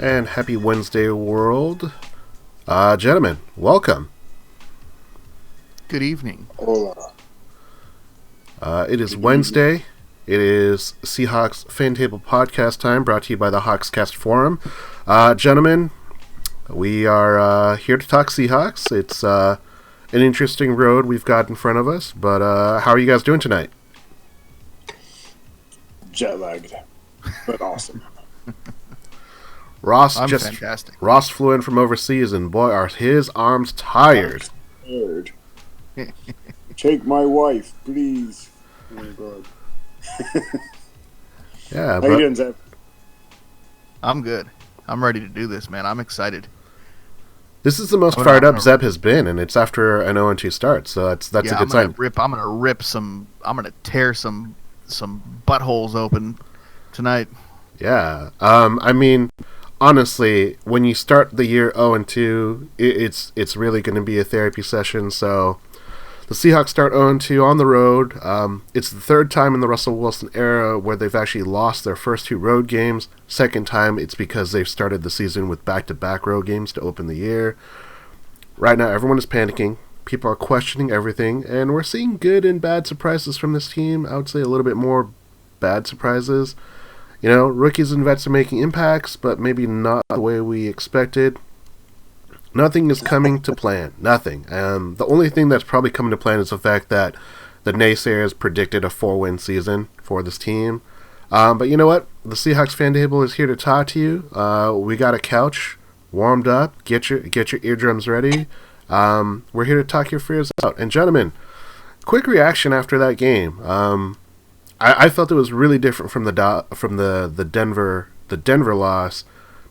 And happy Wednesday, world. Gentlemen, welcome. Good evening. Hola. It is Wednesday. It is Seahawks FanTable podcast time, brought to you by the Hawkscast Forum. Gentlemen, we are here to talk Seahawks. It's an interesting road we've got in front of us, but how are you guys doing tonight? Jet lagged, but awesome. Ross I'm fantastic. Ross flew in from overseas, and boy, are his arms tired. Tired. Take my wife, please. Oh my god. Yeah, How you doing, Zeb? I'm good. I'm ready to do this, man. I'm excited. this is the most fired up Zeb has been, and it's after an 0-2 start, so that's a good sign. I'm gonna tear some buttholes open tonight. Yeah, I mean, honestly, when you start the year 0-2, it's really going to be a therapy session. So the Seahawks start 0-2 on the road. It's the third time in the Russell Wilson era where they've actually lost their first two road games. Second time, it's because they've started the season with back-to-back road games to open the year. Right now, everyone is panicking. People are questioning everything, and we're seeing good and bad surprises from this team. I would say a little bit more bad surprises. You know, rookies and vets are making impacts, but maybe not the way we expected. Nothing is coming to plan. Nothing. The only thing that's probably coming to plan is the fact that the naysayers predicted a 4-win season for this team. But you know what? The Seahawks FanTable is here to talk to you. We got a couch warmed up. Get your eardrums ready. We're here to talk your fears out. And gentlemen, quick reaction after that game. I felt it was really different from the Denver loss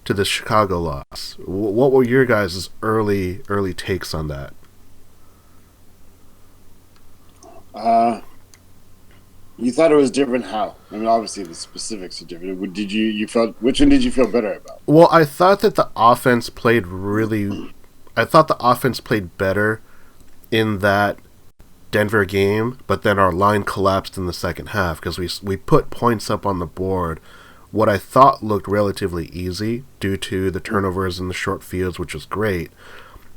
to the Chicago loss. What were your guys' early takes on that? You thought it was different? How? I mean, obviously the specifics are different. Which one did you feel better about? Well, I thought that the offense played better in that Denver game, but then our line collapsed in the second half because we put points up on the board. What I thought looked relatively easy due to the turnovers in the short fields, which was great.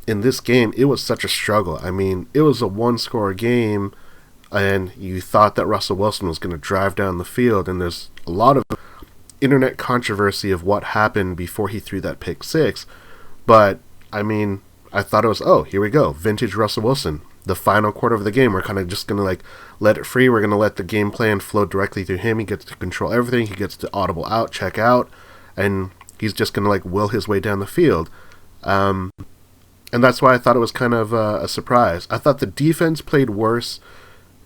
In this game, it was such a struggle. I mean, it was a one-score game, and you thought that Russell Wilson was going to drive down the field, and there's a lot of internet controversy of what happened before he threw that pick six. But, I mean, I thought it was, here we go, vintage Russell Wilson. The final quarter of the game, we're kind of just going to let it free. We're going to let the game plan flow directly through him. He gets to control everything. He gets to audible out, check out, and he's just going to will his way down the field. And that's why I thought it was kind of a surprise. I thought the defense played worse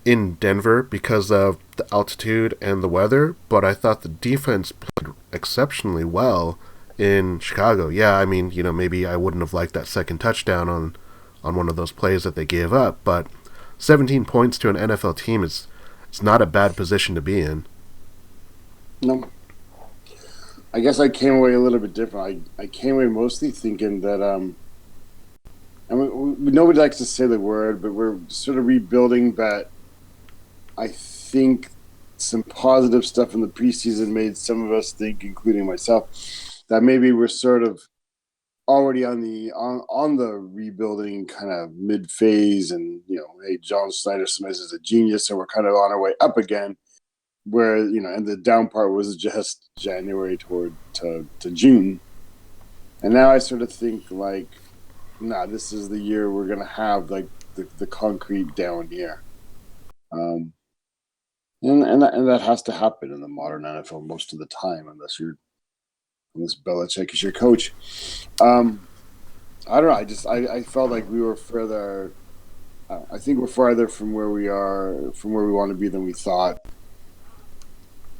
in Denver because of the altitude and the weather, but I thought the defense played exceptionally well in Chicago. Yeah, I mean, maybe I wouldn't have liked that second touchdown on one of those plays that they gave up, but 17 points to an NFL team it's not a bad position to be in. No. I guess I came away a little bit different. I came away mostly thinking that and nobody likes to say the word, but we're sort of rebuilding, but I think some positive stuff in the preseason made some of us think, including myself, that maybe we're sort of already on the rebuilding kind of mid phase, and hey, John Snyder-Smith is a genius, so we're kind of on our way up again. Where and the down part was just January to June, and now I sort of think this is the year we're gonna have the concrete down year, and that has to happen in the modern NFL most of the time, unless Belichick is your coach. I don't know. I felt like we were further. I think we're farther from where we want to be than we thought.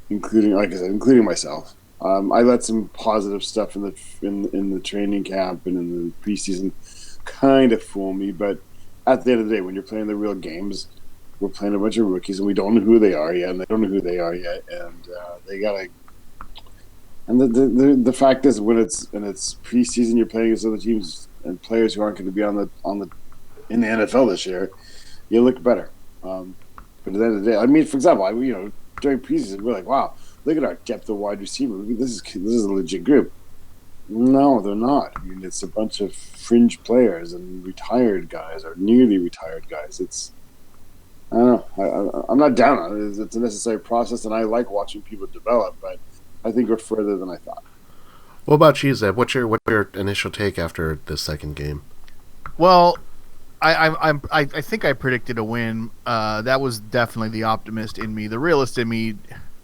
Including, like I said, including myself. I let some positive stuff in the training camp and in the preseason kind of fool me, but at the end of the day, when you're playing the real games, we're playing a bunch of rookies and we don't know who they are yet, and they don't know who they are yet, and they gotta. And the fact is, when it's preseason, you're playing against other teams and players who aren't going to be in the NFL this year. You look better. But at the end of the day, I mean, for example, during preseason, we're like, wow, look at our depth of wide receiver. This is a legit group. No, they're not. I mean, it's a bunch of fringe players and retired guys or nearly retired guys. I don't know. I'm not down on it. It's a necessary process, and I like watching people develop, but I think we're further than I thought. What about you, Zeb? What's your initial take after the second game? Well, I think I predicted a win. That was definitely the optimist in me. The realist in me,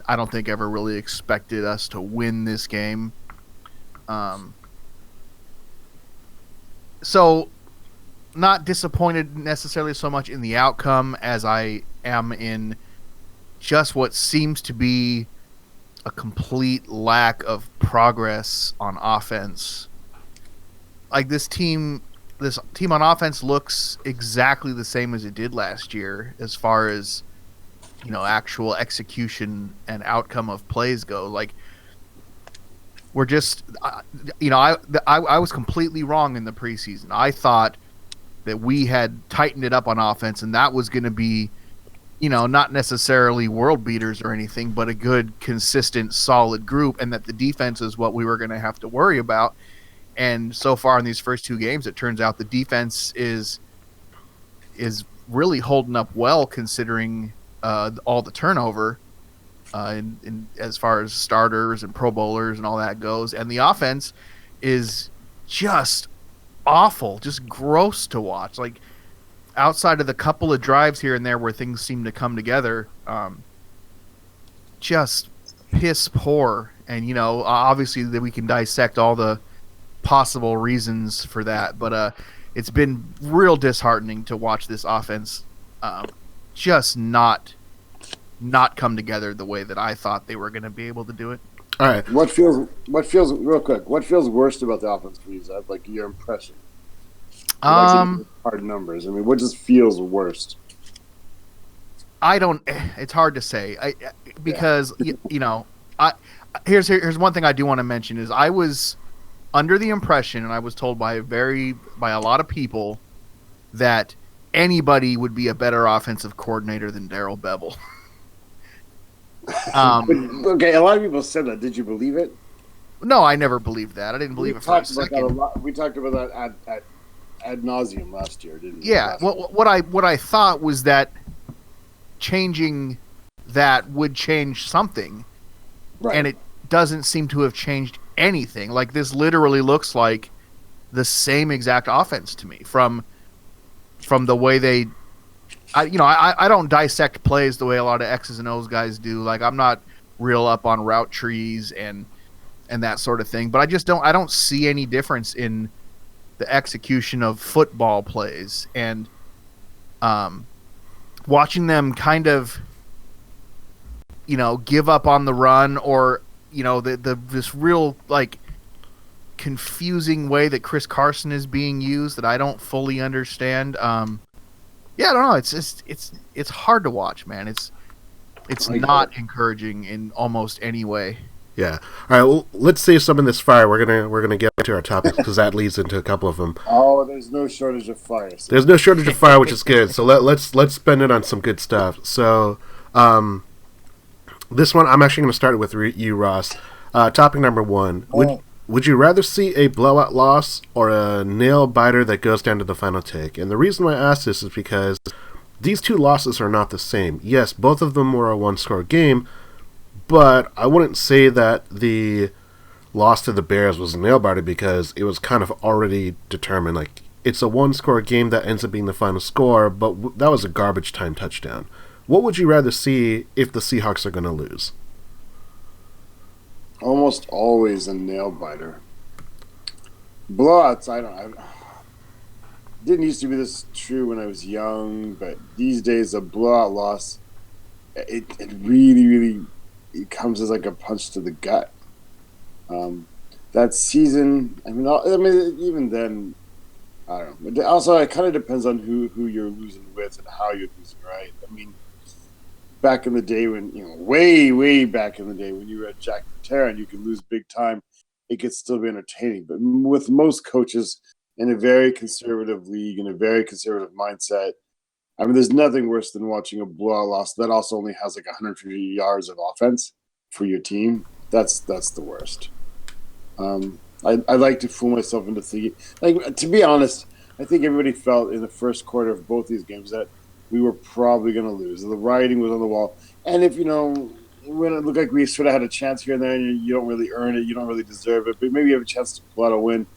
I don't think ever really expected us to win this game. So not disappointed necessarily so much in the outcome as I am in just what seems to be a complete lack of progress on offense. Like this team on offense looks exactly the same as it did last year as far as actual execution and outcome of plays go. Like we're just I was completely wrong in the preseason. I thought that we had tightened it up on offense, and that was going to be, not necessarily world beaters or anything, but a good, consistent, solid group, and that the defense is what we were going to have to worry about. And so far in these first two games, it turns out the defense is really holding up well, considering all the turnover, in as far as starters and Pro Bowlers and all that goes. And the offense is just awful, just gross to watch. Like outside of the couple of drives here and there where things seem to come together, just piss poor. And obviously that we can dissect all the possible reasons for that, but it's been real disheartening to watch this offense just not come together the way that I thought they were going to be able to do it. All right. What feels real quick? What feels worst about the offense for you, Zeb? Like your impression? Hard numbers. I mean, what just feels worst? I don't. It's hard to say. Because here's one thing I do want to mention is I was under the impression, and I was told by a lot of people that anybody would be a better offensive coordinator than Darrell Bevell. Okay, a lot of people said that. Did you believe it? No, I never believed that. I didn't believe it for a second. We talked about that ad nauseum last year, didn't we? Yeah. What I thought was that changing that would change something, right. And it doesn't seem to have changed anything. Like this literally looks like the same exact offense to me from the way they. I don't dissect plays the way a lot of X's and O's guys do. Like I'm not real up on route trees and that sort of thing. But I don't see any difference in the execution of football plays, and watching them kind of give up on the run, or this real like confusing way that Chris Carson is being used that I don't fully understand. Yeah, I don't know. It's hard to watch, man. It's not encouraging in almost any way. Yeah. All right. Well, let's save some of this fire. We're gonna get to our topics because that leads into a couple of them. Oh, there's no shortage of fire. There's no shortage of fire, which is good. So let's spend it on some good stuff. So, this one I'm actually going to start with you, Ross. Topic number one: Would you rather see a blowout loss or a nail biter that goes down to the final take? And the reason why I ask this is because these two losses are not the same. Yes, both of them were a one-score game, but I wouldn't say that the loss to the Bears was a nail biter because it was kind of already determined. Like it's a one-score game that ends up being the final score, but that was a garbage time touchdown. What would you rather see if the Seahawks are going to lose? Almost always a nail biter. Blowouts, I didn't used to be this true when I was young, but these days a blowout loss, it really it comes as like a punch to the gut. That season, I mean, even then, I don't know. But also, it kind of depends on who you're losing with and how you're losing, right? I mean, back in the day when, way back in the day when you were at Jack Patera and you could lose big time, it could still be entertaining. But with most coaches in a very conservative league, in a very conservative mindset, I mean, there's nothing worse than watching a blowout loss that also only has like 150 yards of offense for your team. That's the worst. I like to fool myself into thinking. Like, to be honest, I think everybody felt in the first quarter of both these games that we were probably going to lose. The writing was on the wall. And if, when it looked like we sort of had a chance here and there, and you don't really earn it, you don't really deserve it, but maybe you have a chance to pull out a win,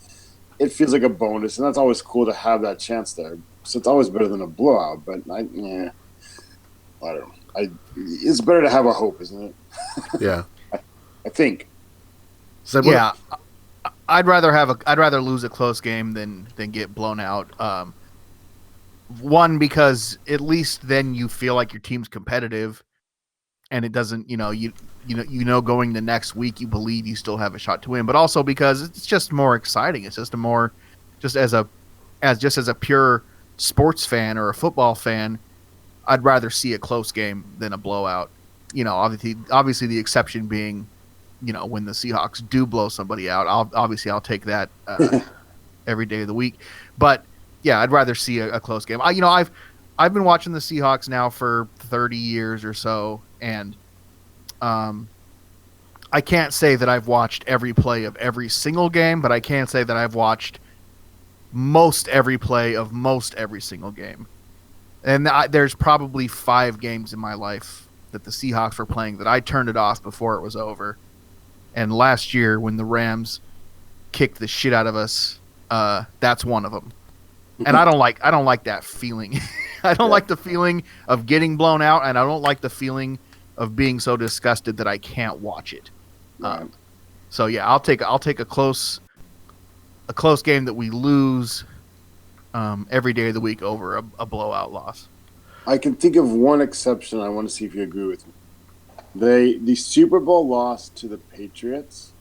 it feels like a bonus. And that's always cool to have that chance there. So it's always better than a blowout. But, I don't know. It's better to have a hope, isn't it? Yeah. I think. Yeah. I'd rather lose a close game than get blown out. One, because at least then you feel like your team's competitive, and it doesn't, going the next week you believe you still have a shot to win. But also because it's just more exciting. It's just as a pure sports fan or a football fan, I'd rather see a close game than a blowout. Obviously the exception being, when the Seahawks do blow somebody out, I'll take that every day of the week. But yeah, I'd rather see a close game. I've been watching the Seahawks now for 30 years or so, and I can't say that I've watched every play of every single game, but I can say that I've watched most every play of most every single game. And there's probably 5 games in my life that the Seahawks were playing that I turned it off before it was over. And last year, when the Rams kicked the shit out of us, that's one of them. And I don't like that feeling. I don't like the feeling of getting blown out, and I don't like the feeling of being so disgusted that I can't watch it. So yeah, I'll take a close game that we lose every day of the week over a blowout loss. I can think of one exception. I want to see if you agree with me. The Super Bowl loss to the Patriots,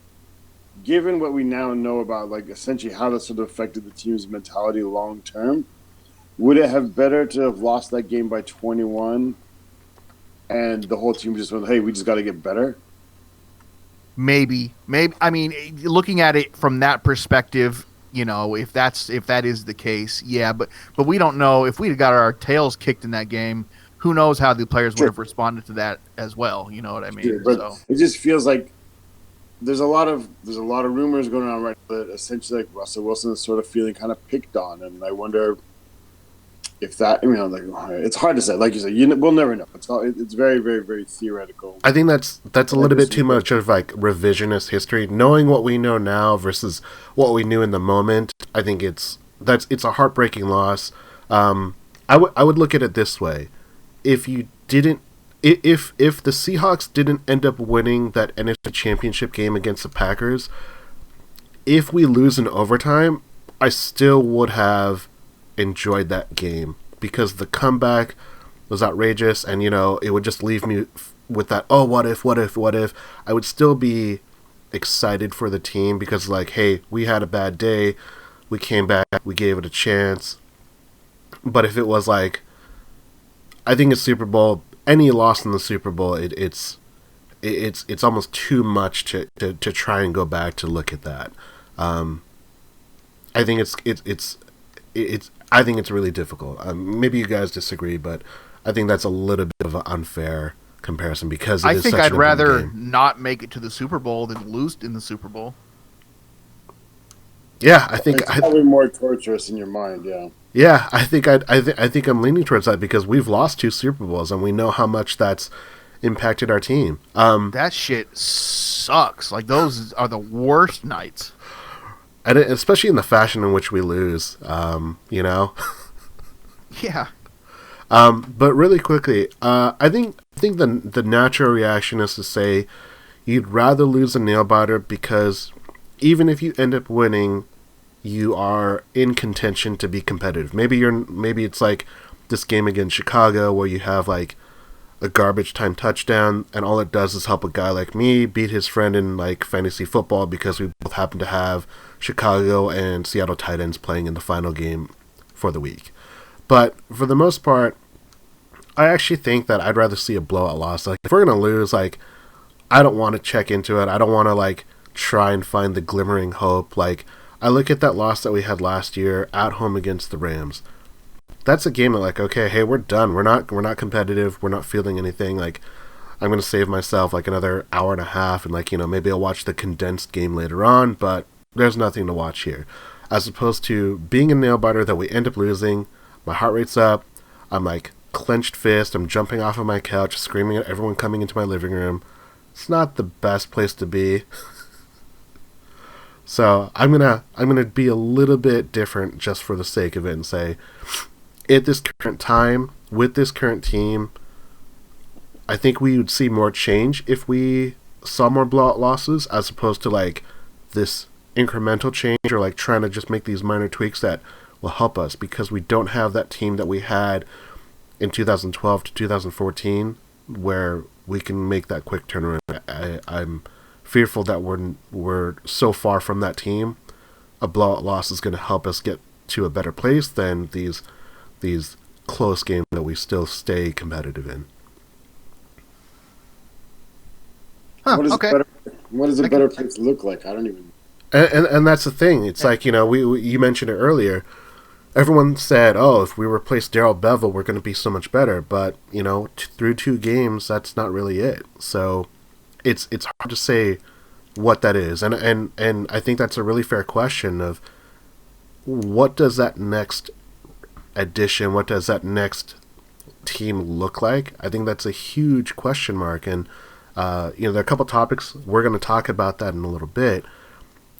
given what we now know about, like, essentially how that sort of affected the team's mentality long term, would it have better to have lost that game by 21 and the whole team just went, hey, we just got to get better? Maybe. I mean, looking at it from that perspective, if that is the case, yeah. But we don't know if we'd got our tails kicked in that game. Who knows how the players would have responded to that as well? You know what I mean? Sure, but it just feels like there's a lot of rumors going on right now that essentially, like, Russell Wilson is sort of feeling kind of picked on, and I wonder if that, it's hard to say. Like you said, we'll never know. It's very, very, very theoretical. I think that's a little bit too much of like revisionist history. Knowing what we know now versus what we knew in the moment, I think it's a heartbreaking loss. I would look at it this way: if the Seahawks didn't end up winning that NFC Championship game against the Packers, if we lose in overtime, I still would have enjoyed that game because the comeback was outrageous, and it would just leave me with that, oh, what if I would still be excited for the team because, like, hey, we had a bad day, we came back, we gave it a chance. But if it was like, I think it's Super Bowl, any loss in the Super Bowl, it's almost too much to try and go back to look at that. I think I think it's really difficult. Maybe you guys disagree, but I think that's a little bit of an unfair comparison because I think I'd rather not make it to the Super Bowl than lose in the Super Bowl. Yeah, I think it's probably more torturous in your mind. Yeah. Yeah, I think I'm leaning towards that because we've lost 2 Super Bowls and we know how much that's impacted our team. That shit sucks. Like, those are the worst nights. And especially in the fashion in which we lose, Yeah. But really quickly, I think the natural reaction is to say you'd rather lose a nail biter because even if you end up winning, you are in contention to be competitive. Maybe it's like this game against Chicago where you have like a garbage time touchdown and all it does is help a guy like me beat his friend in like fantasy football because we both happen to have Chicago and Seattle tight ends playing in the final game for the week. But for the most part, I actually think that I'd rather see a blowout loss. Like, if we're going to lose, like, I don't want to check into it. I don't want to like try and find the glimmering hope. Like, I look at that loss that we had last year at home against the Rams. That's a game that, like, okay, hey, we're done. We're not competitive. We're not feeling anything. Like, I'm going to save myself like another hour and a half and, like, maybe I'll watch the condensed game later on, but there's nothing to watch here. As opposed to being a nail biter that we end up losing, my heart rate's up, I'm like clenched fist, I'm jumping off of my couch, screaming at everyone coming into my living room. It's not the best place to be. So I'm gonna be a little bit different just for the sake of it and say, at this current time, with this current team, I think we would see more change if we saw more blowout losses as opposed to like this incremental change or like trying to just make these minor tweaks that will help us, because we don't have that team that we had in 2012 to 2014 where we can make that quick turnaround. I'm fearful that we're so far from that team. A blowout loss is going to help us get to a better place than these close games that we still stay competitive in. Huh, what does a better place look like? I don't even. And that's the thing. It's like, you mentioned it earlier. Everyone said, "Oh, if we replace Darrell Bevel, we're going to be so much better." But through 2 games, that's not really it. So it's hard to say what that is. And I think that's a really fair question of what does that next addition, what does that next team look like? I think that's a huge question mark. And there are a couple topics we're going to talk about that in a little bit.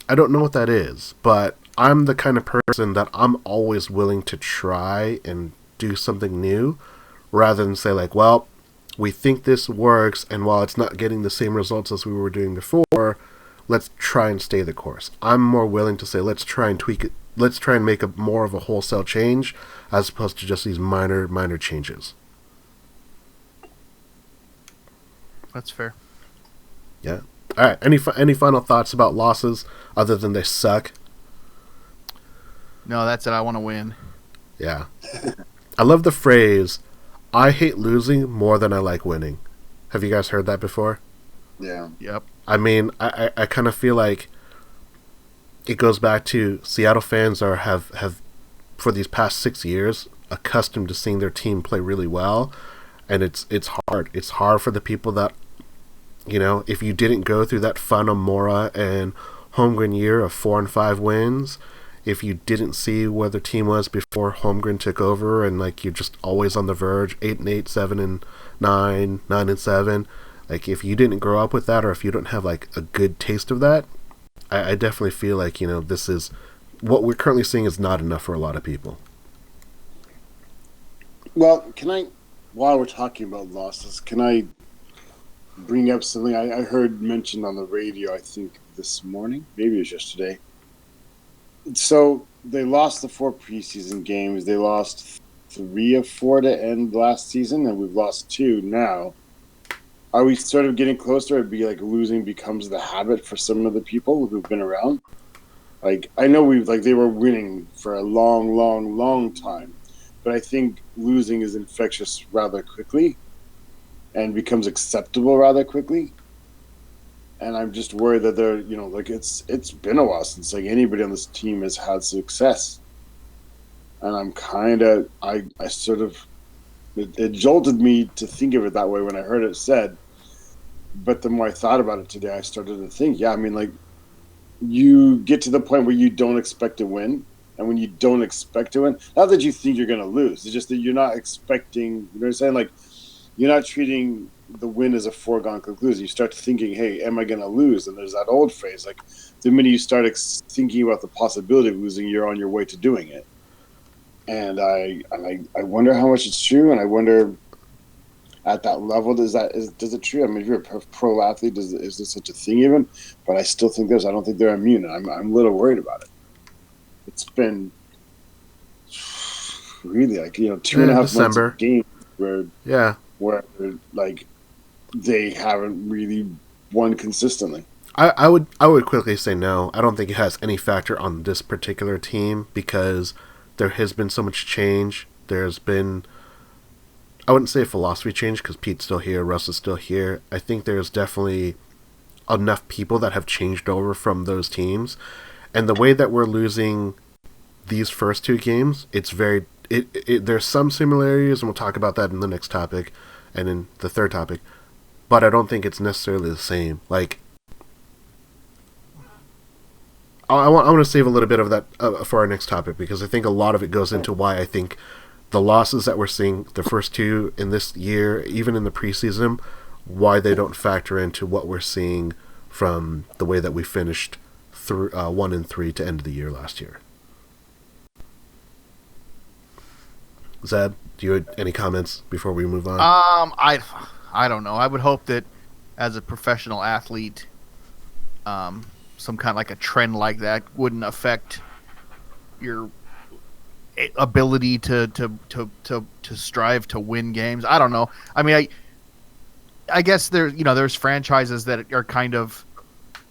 I don't know what that is, but I'm the kind of person that I'm always willing to try and do something new rather than say like, well, we think this works, and while it's not getting the same results as we were doing before, let's try and stay the course. I'm more willing to say, let's try and tweak it. Let's try and make a more of a wholesale change as opposed to just these minor changes. That's fair. Yeah. All right. Any final thoughts about losses other than they suck? No, that's it. I want to win. Yeah. I love the phrase, I hate losing more than I like winning. Have you guys heard that before? Yeah. Yep. I mean, I kind of feel like it goes back to Seattle fans have for these past 6 years accustomed to seeing their team play really well, and it's hard. It's hard for the people that, if you didn't go through that fun Mora and Holmgren year of 4 and 5 wins, if you didn't see where the team was before Holmgren took over, and like you're just always on the verge, 8-8, 7-9, 9-7. Like if you didn't grow up with that, or if you don't have like a good taste of that, I definitely feel like this is what we're currently seeing is not enough for a lot of people. Well, while we're talking about losses, can I bring up something I heard mentioned on the radio? I think this morning, maybe it was yesterday. So they lost the 4 preseason games. They lost 3 of 4 to end last season, and we've lost 2 now. Are we sort of getting closer? It'd be like losing becomes the habit for some of the people who've been around. Like I know they were winning for a long time, but I think losing is infectious rather quickly, and becomes acceptable rather quickly. And I'm just worried that they're, it's been a while since like anybody on this team has had success. And I'm kind of, I sort of, it jolted me to think of it that way when I heard it said. But the more I thought about it today, I started to think, yeah, I mean, like, you get to the point where you don't expect to win. And when you don't expect to win, not that you think you're going to lose, it's just that you're not expecting, you know what I'm saying? Like, you're not treating the win as a foregone conclusion. You start thinking, hey, am I going to lose? And there's that old phrase, like, the minute you start thinking about the possibility of losing, you're on your way to doing it. And I wonder how much it's true, and I wonder at that level, does it true? I mean, if you're a pro athlete, is there such a thing even? But I still think I don't think they're immune, and I'm a little worried about it. It's been really like 2.5 months of games where like they haven't really won consistently. I would quickly say no. I don't think it has any factor on this particular team because there has been so much change. There's been, I wouldn't say a philosophy change because Pete's still here, Russ is still here. I think there's definitely enough people that have changed over from those teams. And the way that we're losing these first 2 games, it's very, there's some similarities, and we'll talk about that in the next topic and in the third topic. But I don't think it's necessarily the same. Like, I want to save a little bit of that for our next topic, because I think a lot of it goes into why I think the losses that we're seeing, the first two in this year, even in the preseason, why they don't factor into what we're seeing from the way that we finished 1-3 to end of the year last year. Zeb, do you have any comments before we move on? I don't know. I would hope that as a professional athlete, some kind of like a trend like that wouldn't affect your ability to strive to win games. I don't know. I mean, I guess there's franchises that are kind of,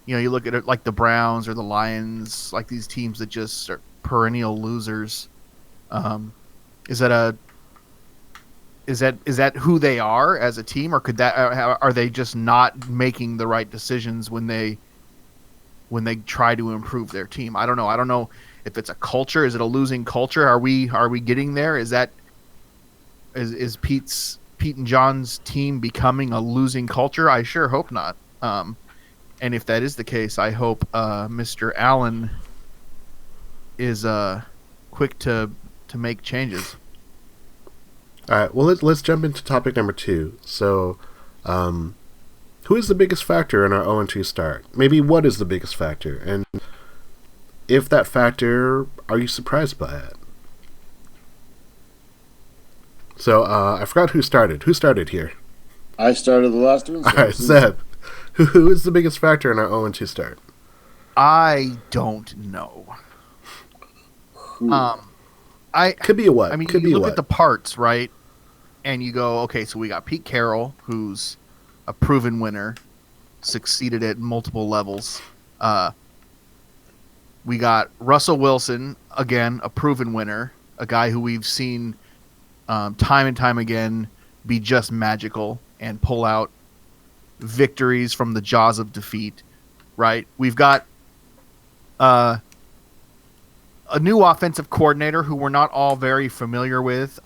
you look at it like the Browns or the Lions, like these teams that just are perennial losers. Is that who they are as a team, or are they just not making the right decisions when they try to improve their team? I don't know. I don't know if it's a culture. Is it a losing culture? Are we getting there? Is Pete and John's team becoming a losing culture? I sure hope not. And if that is the case, I hope Mr. Allen is quick to make changes. All right. Well, let's jump into topic number 2. So, who is the biggest factor in our 0-2 start? Maybe what is the biggest factor? And if that factor, are you surprised by it? So, I forgot who started. Who started here? I started the last one. All right, Zeb. Who is the biggest factor in our 0-2 start? I don't know. Could be a what? I mean, could you be look what? at the parts, right? And you go, okay, so we got Pete Carroll, who's a proven winner, succeeded at multiple levels. We got Russell Wilson, again, a proven winner, a guy who we've seen time and time again be just magical and pull out victories from the jaws of defeat, right? We've got a new offensive coordinator who we're not all very familiar with.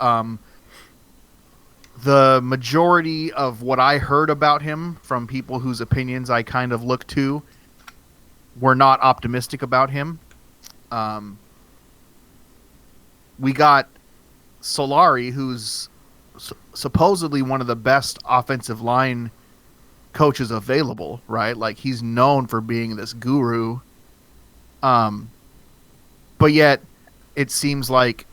The majority of what I heard about him from people whose opinions I kind of look to were not optimistic about him. We got Solari, who's supposedly one of the best offensive line coaches available, right? Like, he's known for being this guru. But yet it seems like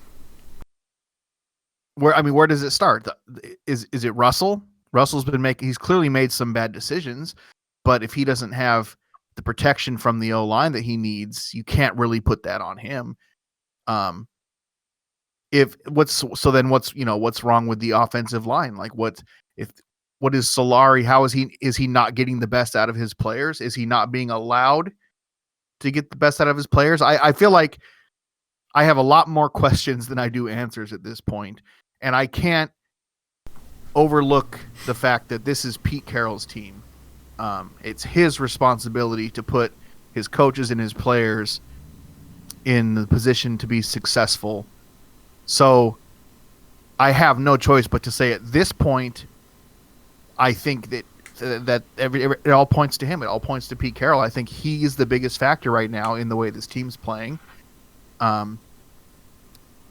where does it start? Is it Russell? He's clearly made some bad decisions, but if he doesn't have the protection from the O-line that he needs, you can't really put that on him. What's wrong with the offensive line? Like, what is Solari? How is he not getting the best out of his players? Is he not being allowed to get the best out of his players? I feel like I have a lot more questions than I do answers at this point, and I can't overlook the fact that this is Pete Carroll's team. It's his responsibility to put his coaches and his players in the position to be successful. So I have no choice but to say at this point, I think that it all points to him. It all points to Pete Carroll. I think he is the biggest factor right now in the way this team's playing.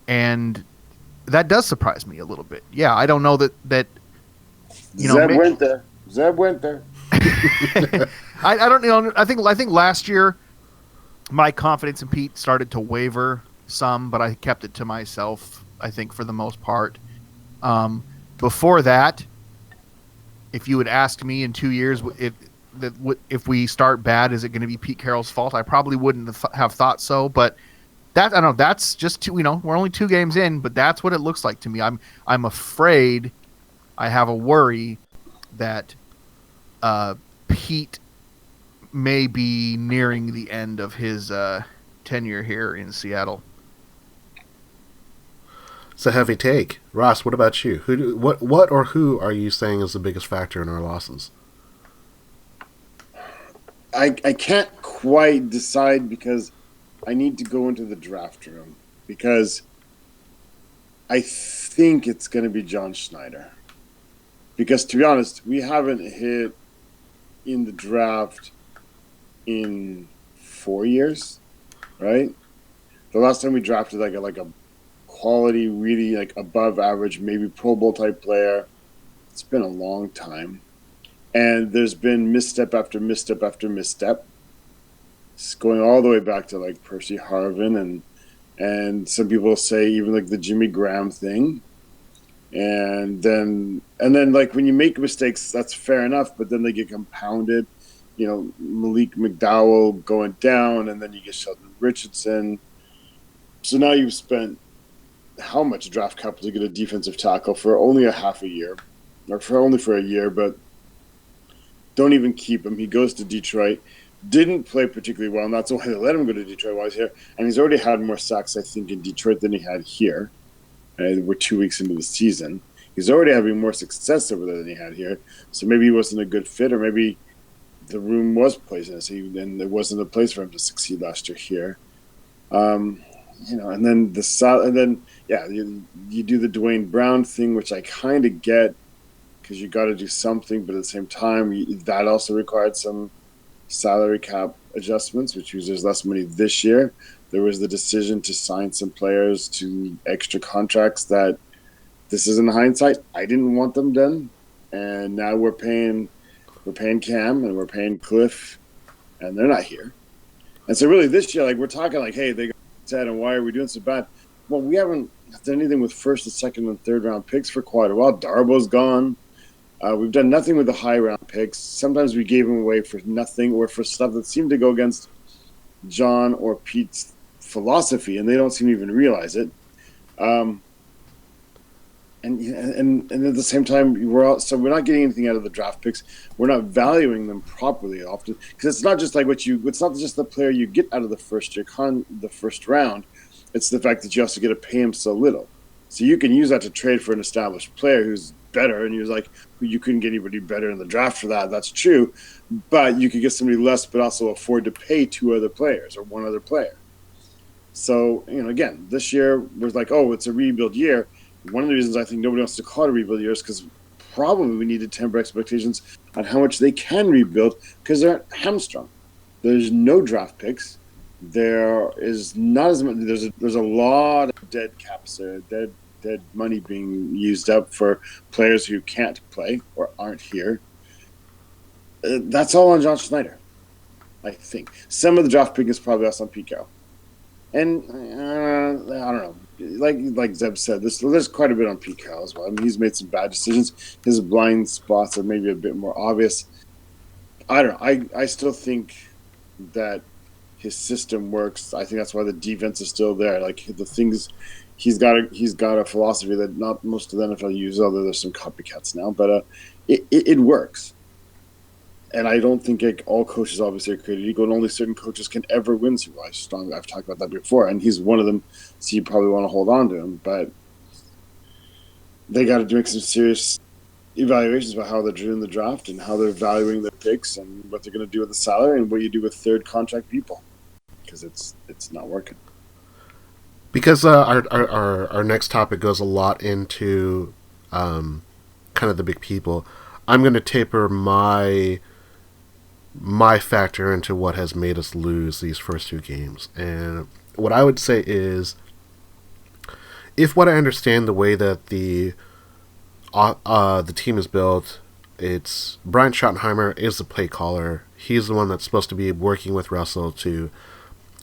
And that does surprise me a little bit. Yeah, I don't know that Zeb went there. I don't know. I think last year my confidence in Pete started to waver some, but I kept it to myself, I think, for the most part. Before that, if you had asked me in 2 years if we start bad, is it going to be Pete Carroll's fault? I probably wouldn't have thought so, but I don't know. That's just we're only 2 games in, but that's what it looks like to me. I'm afraid, I have a worry that Pete may be nearing the end of his tenure here in Seattle. It's a heavy take. Ross, what about you? What or who are you saying is the biggest factor in our losses? I can't quite decide because I need to go into the draft room because I think it's going to be John Schneider. Because to be honest, we haven't hit in the draft in 4 years. right? The last time we drafted like a quality, really like above average, maybe Pro Bowl type player, it's been a long time. And there's been misstep after misstep after misstep. It's going all the way back to like Percy Harvin and some people say even like the Jimmy Graham thing. And then like when you make mistakes, that's fair enough, but then they get compounded. You know, Malik McDowell going down, and then you get Sheldon Richardson. So now you've spent how much draft capital to get a defensive tackle for only a half a year, or for a year, but don't even keep him. He goes to Detroit, didn't play particularly well, and that's why they let him go to Detroit while he's here. And he's already had more sacks, I think, in Detroit than he had here. We're 2 weeks into the season. He's already having more success over there than he had here. So maybe he wasn't a good fit, or maybe the room was poisonous, and it wasn't a place for him to succeed last year here. And then you do the Dwayne Brown thing, which I kind of get because you got to do something, but at the same time, that also required some salary cap adjustments, which means there's less money this year. There was the decision to sign some players to extra contracts that this is in hindsight. I didn't want them done. And now we're paying Cam and we're paying Cliff, and they're not here. And so really this year, like we're talking like, hey, they got said, and why are we doing so bad? Well, we haven't done anything with first and second and third round picks for quite a while. Darbo's gone. We've done nothing with the high round picks. Sometimes we gave them away for nothing or for stuff that seemed to go against John or Pete's philosophy, and they don't seem to even realize it. And at the same time, we're not getting anything out of the draft picks. We're not valuing them properly often because it's not just like it's not just the player you get out of the first round. It's the fact that you also get to pay him so little. So you can use that to trade for an established player who's better, and you're like, you couldn't get anybody better in the draft for that. That's true, but you could get somebody less, but also afford to pay two other players or one other player. So again, this year was like, oh, it's a rebuild year. One of the reasons I think nobody wants to call it a rebuild year is because probably we need to temper expectations on how much they can rebuild because they're hamstrung. There's no draft picks. There is not as much. There's a lot of dead caps there, dead money being used up for players who can't play or aren't here. That's all on John Schneider, I think. Some of the draft pick is probably also on Pete Carroll. And I don't know. Like Zeb said, there's quite a bit on Pete Carroll as well. I mean, he's made some bad decisions. His blind spots are maybe a bit more obvious. I don't know. I still think that his system works. I think that's why the defense is still there. Like the things he's got a philosophy that not most of the NFL use, although there's some copycats now. But it works. And I don't think all coaches obviously are created equal, and only certain coaches can ever win Super Bowl. I've talked about that before, and he's one of them, so you probably want to hold on to him. But they got to make some serious evaluations about how they're doing the draft and how they're valuing their picks and what they're going to do with the salary and what you do with third contract people, because it's not working. Because our next topic goes a lot into kind of the big people, I'm going to taper my factor into what has made us lose these first two games. And what I would say is, if what I understand the way that the team is built, it's Brian Schottenheimer is the play caller. He's the one that's supposed to be working with Russell to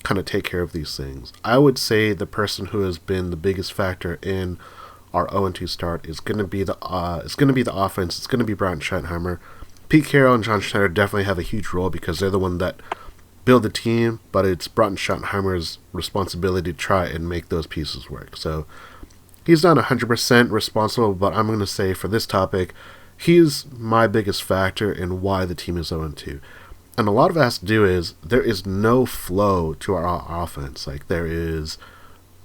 kind of take care of these things. I would say the person who has been the biggest factor in our 0-2 start is going to be the offense. It's going to be Brian Schottenheimer. Pete Carroll and John Schneider definitely have a huge role because they're the one that build the team, but it's Brian Schottenheimer's responsibility to try and make those pieces work. So he's not 100% responsible, but I'm going to say for this topic, he's my biggest factor in why the team is 0-2. And a lot of it has to do is there is no flow to our offense. Like there is,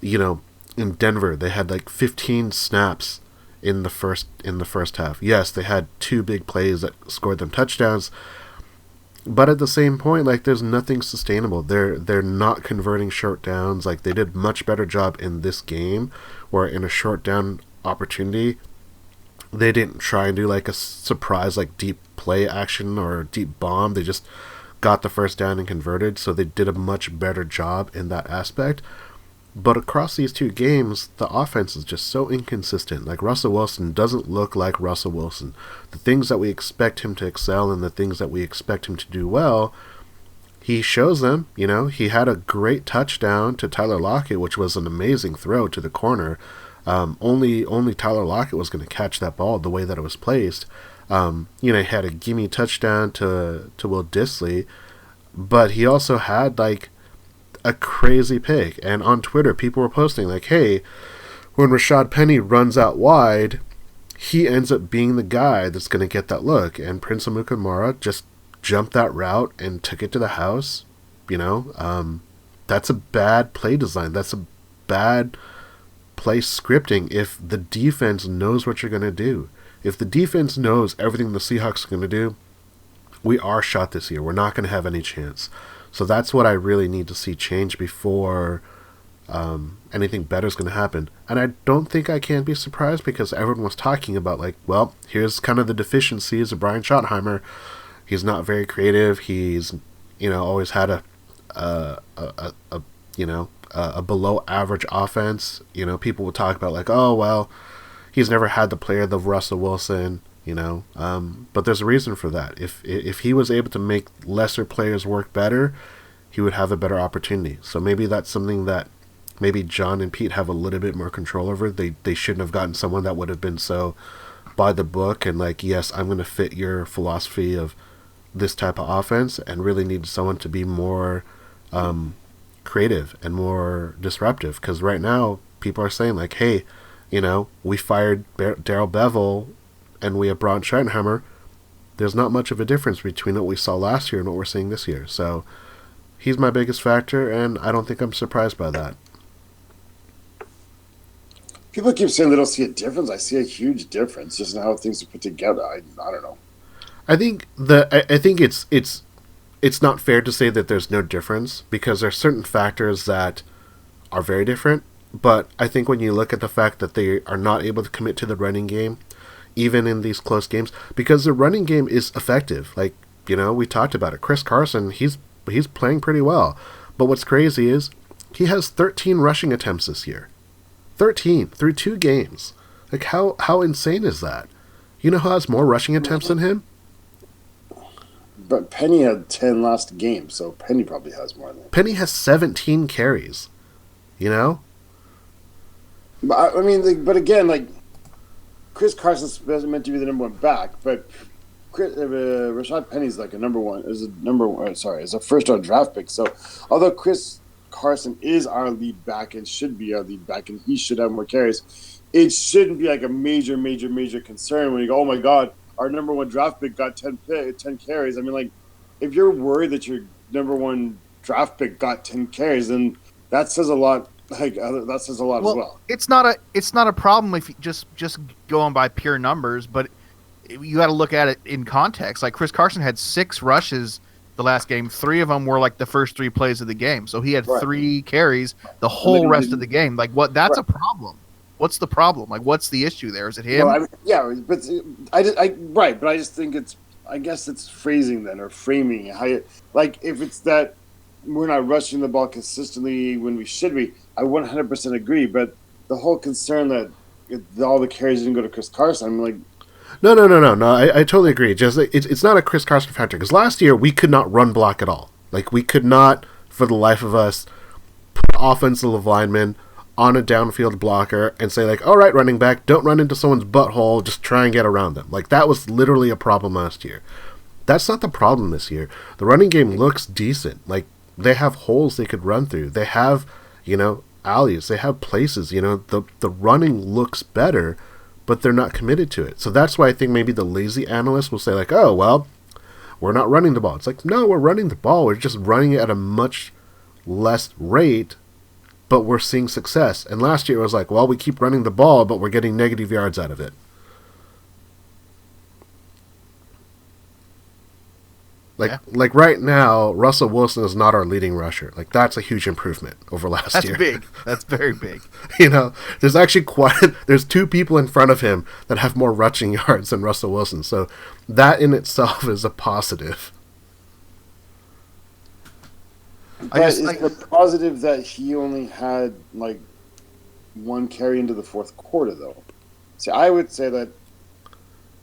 in Denver, they had like 15 snaps in the first half. Yes, they had two big plays that scored them touchdowns, but at the same point, like there's nothing sustainable. They're not converting short downs. Like they did much better job in this game, where in a short down opportunity, they didn't try and do like a surprise like deep play action or deep bomb. They just got the first down and converted, so they did a much better job in that aspect. But across these two games, the offense is just so inconsistent. Like, Russell Wilson doesn't look like Russell Wilson. The things that we expect him to excel and the things that we expect him to do well, he shows them. You know, he had a great touchdown to Tyler Lockett, which was an amazing throw to the corner. Only Tyler Lockett was going to catch that ball the way that it was placed. He had a gimme touchdown to Will Dissly, but he also had, like, a crazy pick. And on Twitter, people were posting, like, hey, when Rashad Penny runs out wide, he ends up being the guy that's going to get that look. And Prince Amukamara just jumped that route and took it to the house. That's a bad play design. That's a bad play scripting if the defense knows what you're going to do. If the defense knows everything the Seahawks are going to do, we are shot this year. We're not going to have any chance. So that's what I really need to see change before anything better is going to happen. And I don't think I can be surprised, because everyone was talking about, like, well, here's kind of the deficiencies of Brian Schottenheimer. He's not very creative. He's, always had a below average offense. People would talk about, like, oh, well, he's never had the player of Russell Wilson. But there's a reason for that. If he was able to make lesser players work better, he would have a better opportunity. So maybe that's something that maybe John and Pete have a little bit more control over. They shouldn't have gotten someone that would have been so by the book and, like, yes, I'm going to fit your philosophy of this type of offense, and really need someone to be more creative and more disruptive. Because right now people are saying, like, hey, we fired Darrell Bevell and we have Brian Schottenheimer. There's not much of a difference between what we saw last year and what we're seeing this year. So he's my biggest factor, and I don't think I'm surprised by that. People keep saying they don't see a difference. I see a huge difference just in how things are put together. I don't know. I think it's not fair to say that there's no difference, because there are certain factors that are very different. But I think when you look at the fact that they are not able to commit to the running game, even in these close games, because the running game is effective. Like, we talked about it. Chris Carson, he's playing pretty well. But what's crazy is he has 13 rushing attempts this year. 13 through 2 games. Like, how insane is that? You know who has more rushing attempts than him? But Penny had 10 last game, so Penny probably has more than him. Penny has 17 carries. But I mean, but again, like, Chris Carson's meant to be the number one back, but Rashad Penny's like is a first round draft pick. So although Chris Carson is our lead back and should be our lead back, and he should have more carries, it shouldn't be like a major concern when you go, oh my God, our number one draft pick got 10 carries. I mean, like, if you're worried that your number one draft pick got 10 carries, then that says a lot. Like, that says a lot as well. It's not a problem if you just go on by pure numbers, but you got to look at it in context. Like, Chris Carson had 6 rushes the last game. 3 of them were like the first 3 plays of the game. So he had 3 carries the whole rest of the game. Like, what? That's a problem. What's the problem? Like, what's the issue there? Is it him? Well, but I just think I guess it's phrasing then, or framing. How you, like, if it's that we're not rushing the ball consistently when we should be, I 100% agree. But the whole concern that all the carries didn't go to Chris Carson, I'm like, no. I totally agree. Just it's not a Chris Carson factor, because last year we could not run block at all. Like, we could not, for the life of us, put offensive linemen on a downfield blocker and say, like, all right, running back, don't run into someone's butthole, just try and get around them. Like, that was literally a problem last year. That's not the problem this year. The running game looks decent. Like, they have holes they could run through. They have, alleys. They have places. The running looks better, but they're not committed to it. So that's why I think maybe the lazy analyst will say, like, oh, well, we're not running the ball. It's like, no, we're running the ball. We're just running it at a much less rate, but we're seeing success. And last year it was like, well, we keep running the ball, but we're getting negative yards out of it. Like right now, Russell Wilson is not our leading rusher. Like, that's a huge improvement over last year. That's big. That's very big. There's actually there's 2 people in front of him that have more rushing yards than Russell Wilson. So that in itself is a positive. But is it positive that he only had like one carry into the fourth quarter, though? See, I would say that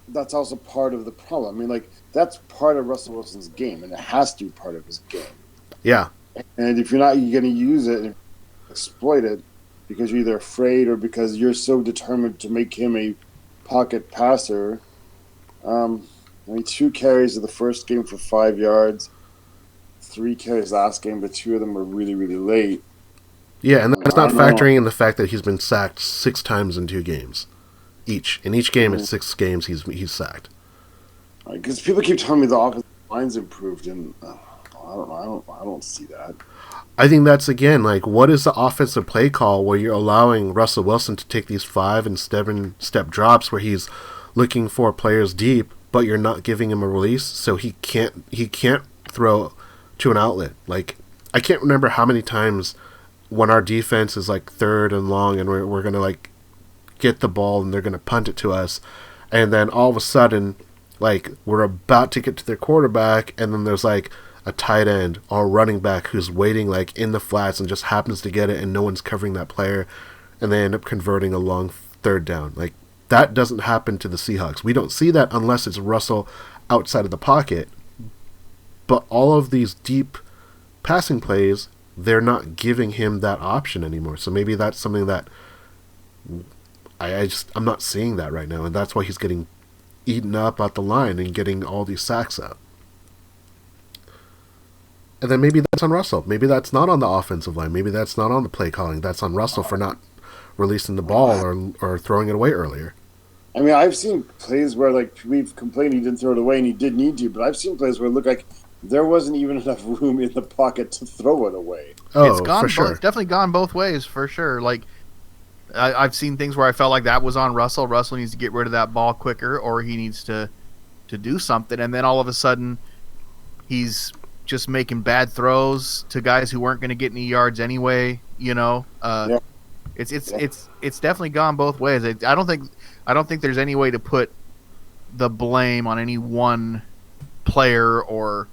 that's also part of the problem. I mean, like, that's part of Russell Wilson's game, and it has to be part of his game. Yeah. And if you're not going to use it and exploit it because you're either afraid or because you're so determined to make him a pocket passer, I mean, 2 carries in the first game for 5 yards, 3 carries last game, but 2 of them were really, really late. Yeah, and that's not factoring in the fact that he's been sacked 6 times in 2 games. In each game, in 6 games, he's sacked. Because people keep telling me the offensive line's improved, and I don't know. I don't see that. I think that's, again, like, what is the offensive play call where you're allowing Russell Wilson to take these 5 and 7-step drops where he's looking for players deep, but you're not giving him a release, so he can't throw to an outlet. Like, I can't remember how many times when our defense is like 3rd and long and we're gonna like get the ball and they're gonna punt it to us, and then all of a sudden, like, we're about to get to their quarterback, and then there's like a tight end or a running back who's waiting like in the flats and just happens to get it, and no one's covering that player, and they end up converting a long 3rd down. Like, that doesn't happen to the Seahawks. We don't see that unless it's Russell outside of the pocket. But all of these deep passing plays, they're not giving him that option anymore. So maybe that's something that I'm not seeing that right now, and that's why he's getting eaten up at the line and getting all these sacks up. And then maybe that's on Russell. Maybe that's not on the offensive line. Maybe that's not on the play calling. That's on Russell for not releasing the ball or throwing it away earlier. I mean, I've seen plays where, like, we've complained he didn't throw it away and he did need to, but I've seen plays where it looked like there wasn't even enough room in the pocket to throw it away. Oh, it's gone for sure. It's definitely gone both ways, for sure. Like, I've seen things where I felt like that was on Russell. Russell needs to get rid of that ball quicker, or he needs to do something. And then all of a sudden, he's just making bad throws to guys who weren't going to get any yards anyway. You know, Yeah. It's definitely gone both ways. I don't think there's any way to put the blame on any one player or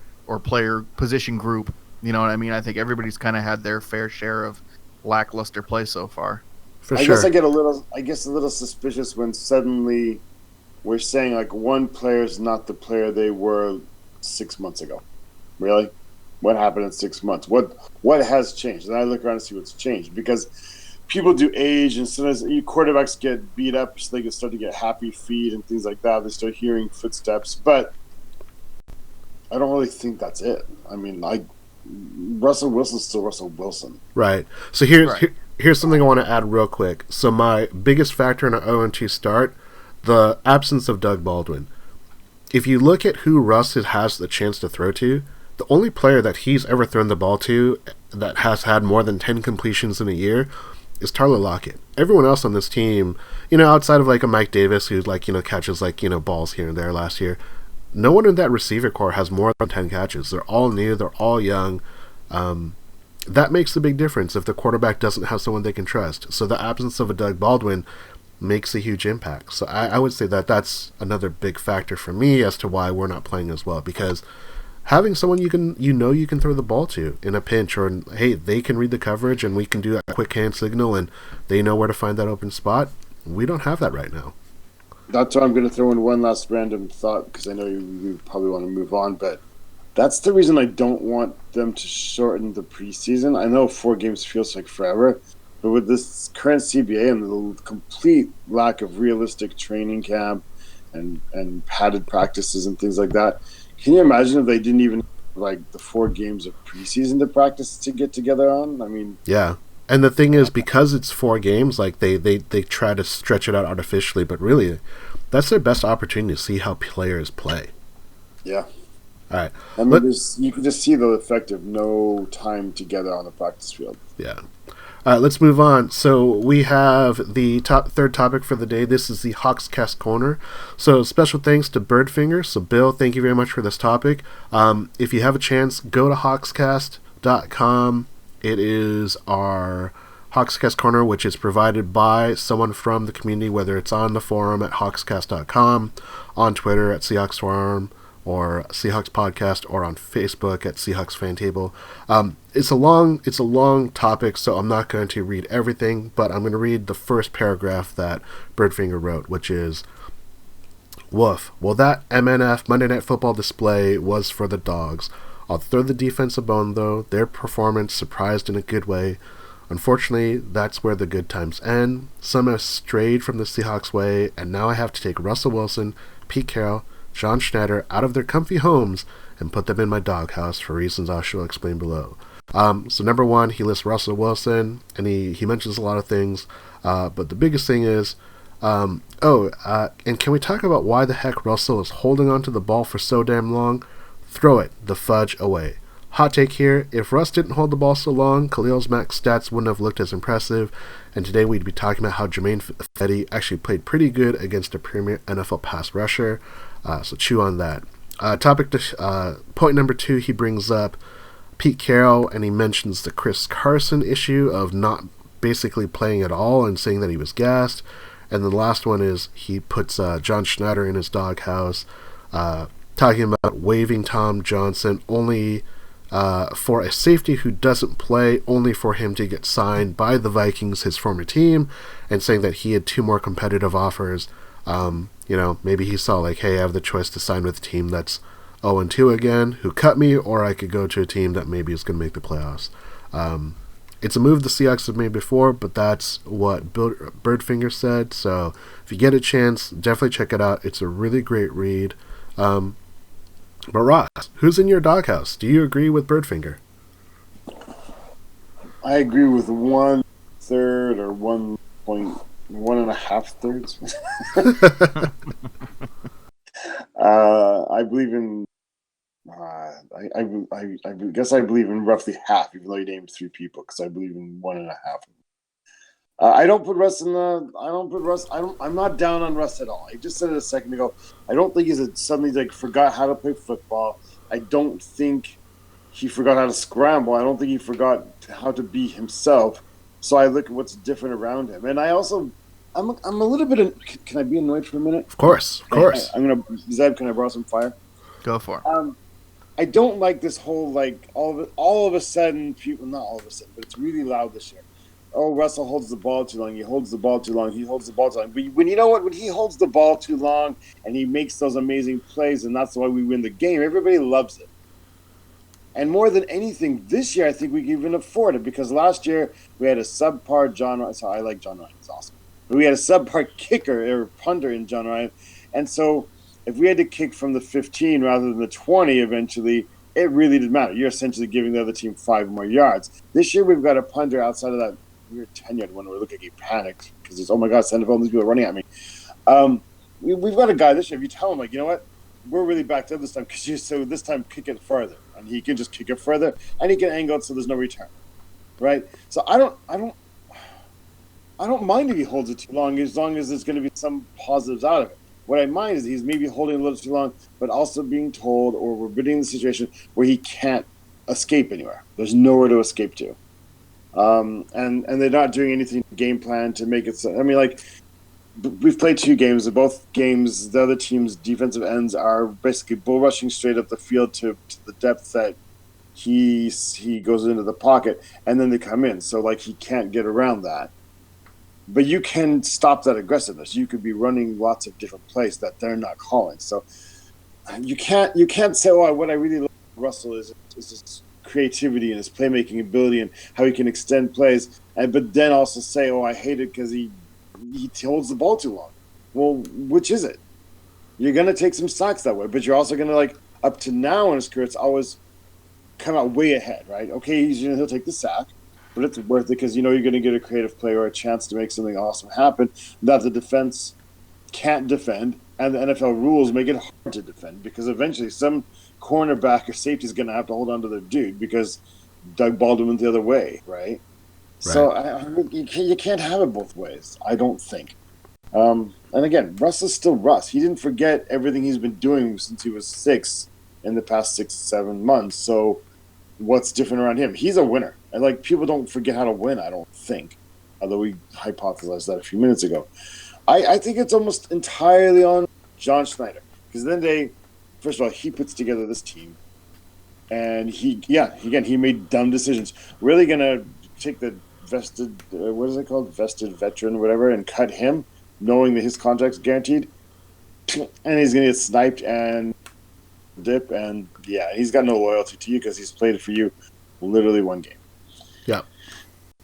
player position group. You know what I mean? I think everybody's kind of had their fair share of lackluster play so far. For I sure. guess I get a little suspicious when suddenly we're saying like one player's not the player they were 6 months ago. Really? What happened in 6 months? What has changed? And I look around and see what's changed, because people do age, and sometimes quarterbacks get beat up, so they can start to get happy feet and things like that. They start hearing footsteps, but I don't really think that's it. I mean, Russell Wilson's still Russell Wilson. Right. So here's something I want to add real quick. So my biggest factor in an 0-2 start, the absence of Doug Baldwin. If you look at who Russ has the chance to throw to, the only player that he's ever thrown the ball to that has had more than 10 completions in a year is Tyler Lockett. Everyone else on this team, outside of like a Mike Davis who catches balls here and there last year, no one in that receiver core has more than 10 catches. They're all new. They're all young. That makes the big difference if the quarterback doesn't have someone they can trust. So the absence of a Doug Baldwin makes a huge impact. So I would say that that's another big factor for me as to why we're not playing as well, because having someone you can throw the ball to in a pinch, or hey, they can read the coverage and we can do a quick hand signal and they know where to find that open spot. We don't have that right now. That's why I'm going to throw in one last random thought, because I know you probably want to move on, but that's the reason I don't want them to shorten the preseason. I know 4 games feels like forever, but with this current CBA and the complete lack of realistic training camp and padded practices and things like that, can you imagine if they didn't even like the 4 games of preseason to practice to get together on? I mean, yeah. And the thing is, because it's 4 games, like they try to stretch it out artificially, but really, that's their best opportunity to see how players play. Yeah. All right. I mean, you can just see the effect of no time together on the practice field. Yeah. All right, let's move on. So we have the third topic for the day. This is the Hawkscast Corner. So special thanks to Birdfinger. So Bill, thank you very much for this topic. If you have a chance, go to hawkscast.com. It is our Hawkscast Corner, which is provided by someone from the community, whether it's on the forum at hawkscast.com, on Twitter at Seahawks Forum, or Seahawks Podcast, or on Facebook at Seahawks FanTable. It's a long topic, so I'm not going to read everything, but I'm going to read the first paragraph that Birdfinger wrote, which is, "Woof. Well, that MNF Monday Night Football display was for the dogs. I'll throw the defense a bone, though. Their performance surprised in a good way. Unfortunately, that's where the good times end. Some have strayed from the Seahawks' way, and now I have to take Russell Wilson, Pete Carroll, John Schneider out of their comfy homes and put them in my doghouse for reasons I shall explain below." So number one, he lists Russell Wilson, and he mentions a lot of things, but the biggest thing is, and can we talk about why the heck Russell is holding on to the ball for so damn long? Throw it the fudge away. Hot take here, if Russ didn't hold the ball so long, Khalil's max stats wouldn't have looked as impressive, and today we'd be talking about how Jermaine Fetty actually played pretty good against a premier NFL pass rusher, so chew on that. Point number two, he brings up Pete Carroll, and he mentions the Chris Carson issue of not basically playing at all and saying that he was gassed, and the last one is he puts John Schneider in his doghouse, talking about waiving Tom Johnson only for a safety who doesn't play, only for him to get signed by the Vikings, his former team, and saying that he had two more competitive offers. Maybe he saw like, hey, I have the choice to sign with a team that's 0-2 again, who cut me, or I could go to a team that maybe is going to make the playoffs. It's a move the Seahawks have made before, but that's what Birdfinger said. So if you get a chance, definitely check it out. It's a really great read. But Ross, who's in your doghouse? Do you agree with Birdfinger? I agree with 1/3 or 1.5 thirds. I believe in. I guess I believe in roughly half, even though you named 3 people, because I believe in 1.5. I don't put Russ in the. I don't put Russ. I'm not down on Russ at all. I just said it a second ago. I don't think he's suddenly like forgot how to play football. I don't think he forgot how to scramble. I don't think he forgot how to be himself. So I look at what's different around him, and I'm a little bit. Can I be annoyed for a minute? Of course. Zeb, can I borrow some fire? Go for it. I don't like this whole like all of a sudden people. Not all of a sudden, but it's really loud this year. Oh, Russell holds the ball too long. He holds the ball too long. He holds the ball too long. But when he holds the ball too long and he makes those amazing plays, and that's why we win the game, everybody loves it. And more than anything, this year I think we can even afford it, because last year we had a subpar John Ryan. So I like John Ryan. It's awesome. But we had a subpar kicker or punter in John Ryan. And so if we had to kick from the 15 rather than the 20 eventually, it really didn't matter. You're essentially giving the other team 5 more yards. This year we've got a punter outside of that weird 10-yard one where he panicked because he's, oh my God, it's NFL, these people are running at me. We've got a guy this year, if you tell him, like, you know what, we're really backed up this time, so this time kick it further. And he can just kick it further, and he can angle it so there's no return. Right? So I don't mind if he holds it too long, as there's going to be some positives out of it. What I mind is he's maybe holding a little too long, but also being told, or we're putting in the situation where he can't escape anywhere. There's nowhere to escape to. And they're not doing anything game plan to make it so. I mean, like, we've played 2 games. In both games, the other team's defensive ends are basically bull rushing straight up the field to the depth that he goes into the pocket, and then they come in. So, like, he can't get around that. But you can stop that aggressiveness. You could be running lots of different plays that they're not calling. So you can't say, oh, what I really love Russell is his creativity and his playmaking ability and how he can extend plays, but then also say, oh, I hate it because he holds the ball too long. Well, which is it? You're going to take some sacks that way, but you're also going to, like, up to now in his career, it's always come out way ahead, right? Okay, he'll take the sack, but it's worth it because you're going to get a creative play or a chance to make something awesome happen that the defense can't defend, and the NFL rules make it hard to defend because eventually some cornerback or safety is going to have to hold on to their dude because Doug Baldwin went the other way, right? So you can't have it both ways, I don't think. And again, Russ is still Russ. He didn't forget everything he's been doing since he was 6 in the past 6-7 months. So what's different around him? He's a winner. And, like, people don't forget how to win, I don't think. Although we hypothesized that a few minutes ago. I think it's almost entirely on John Schneider. Because then first of all, he puts together this team, and he made dumb decisions. Really gonna take the vested veteran, whatever, and cut him, knowing that his contract's guaranteed, and he's gonna get sniped and dip, and he's got no loyalty to you because he's played for you literally one game. Yeah.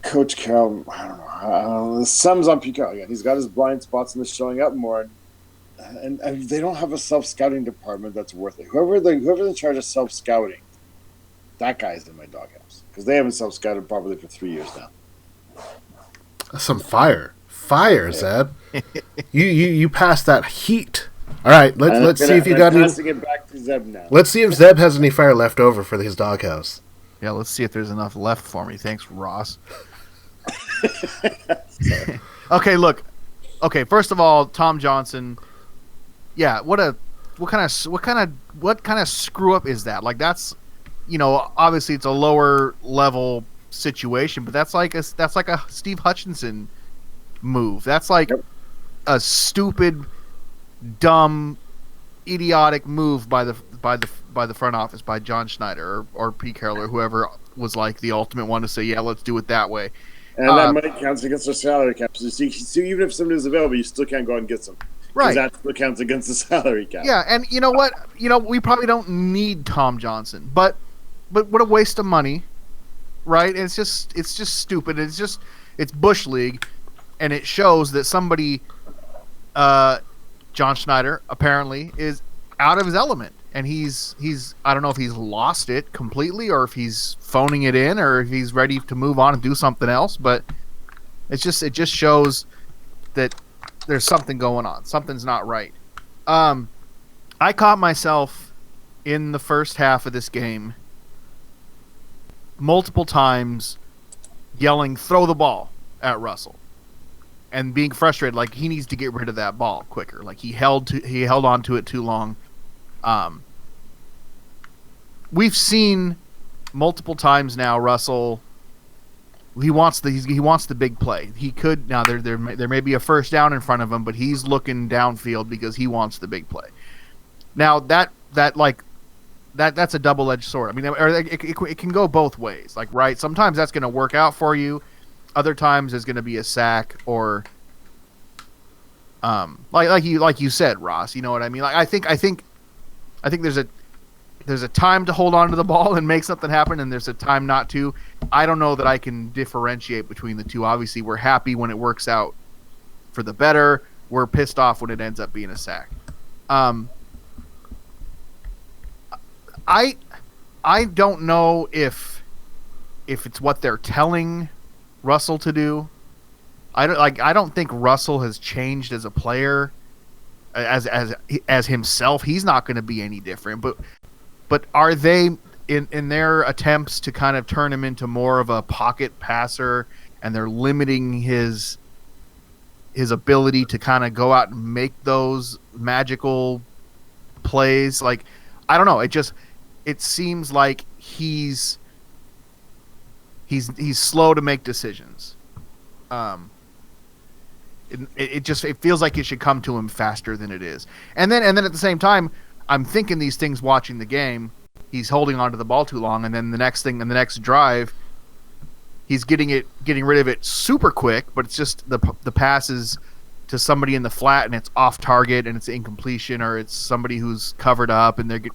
Coach Carroll, I don't know. The sun's on Pete Carroll again. He's got his blind spots and is showing up more. And they don't have a self-scouting department that's worth it. Whoever's in charge of self-scouting, that guy's in my doghouse. Because they haven't self-scouted properly for 3 years now. That's some fire. Zeb. you passed that heat. All right, let's see if you got any. Passing it back to Zeb now. Let's see if Zeb has any fire left over for his doghouse. Yeah, let's see if there's enough left for me. Thanks, Ross. Okay, look. Okay, first of all, Tom Johnson. Yeah, what kind of screw up is that? Like, that's, obviously it's a lower level situation, but that's like a Steve Hutchinson move. That's like a stupid, dumb, idiotic move by the front office, by John Schneider or Pete Carroll or whoever was like the ultimate one to say, yeah, let's do it that way. And that money counts against their salary cap. So even if somebody's available, you still can't go out and get some. Right. That still counts against the salary cap. Yeah, and you know what? We probably don't need Tom Johnson, but what a waste of money, right? And it's just stupid. It's Bush League, and it shows that somebody, John Schneider, apparently is out of his element. And he's I don't know if he's lost it completely or if he's phoning it in or if he's ready to move on and do something else, but it just shows that there's something going on. Something's not right. I caught myself in the first half of this game multiple times yelling, "Throw the ball" at Russell. And being frustrated, like he needs to get rid of that ball quicker. Like he held on to it too long. We've seen multiple times now Russell. He wants the big play. He could now there may be a first down in front of him, but he's looking downfield because he wants the big play. Now that's a double-edged sword. I mean, it can go both ways. Like, right, sometimes that's going to work out for you. Other times there's going to be a sack or like you said, Ross. You know what I mean? Like I think there's a time to hold on to the ball and make something happen, and there's a time not to. I don't know that I can differentiate between the two. Obviously, we're happy when it works out for the better. We're pissed off when it ends up being a sack. I don't know if it's what they're telling Russell to do. I don't think Russell has changed as a player, as himself. He's not going to be any different. But are they in their attempts to kind of turn him into more of a pocket passer, and they're limiting his ability to kind of go out and make those magical plays? Like, I don't know. It seems like he's slow to make decisions. It feels like it should come to him faster than it is. And then at the same time, I'm thinking these things watching the game. He's holding onto the ball too long, and then the next drive, he's getting rid of it super quick. But it's just the passes to somebody in the flat, and it's off target, and it's incompletion, or it's somebody who's covered up, and they get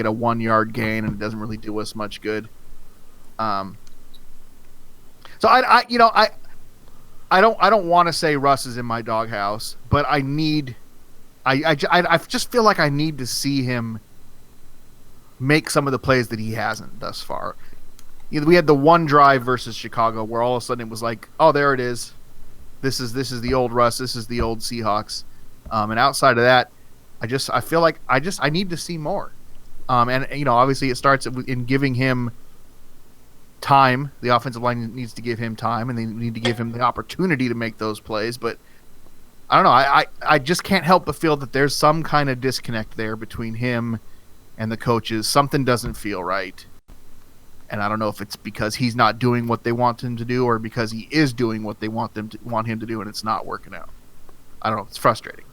a 1 yard gain, and it doesn't really do us much good. So I don't want to say Russ is in my doghouse, but I just feel like I need to see him make some of the plays that he hasn't thus far. We had the one drive versus Chicago where all of a sudden it was like, oh, there it is. This is the old Russ. This is the old Seahawks. And outside of that, I feel like I need to see more. And obviously it starts in giving him time. The offensive line needs to give him time, and they need to give him the opportunity to make those plays. But I don't know. I just can't help but feel that there's some kind of disconnect there between him and the coaches. Something doesn't feel right. And I don't know if it's because he's not doing what they want him to do, or because he is doing what they want him to do, and it's not working out. I don't know. It's frustrating.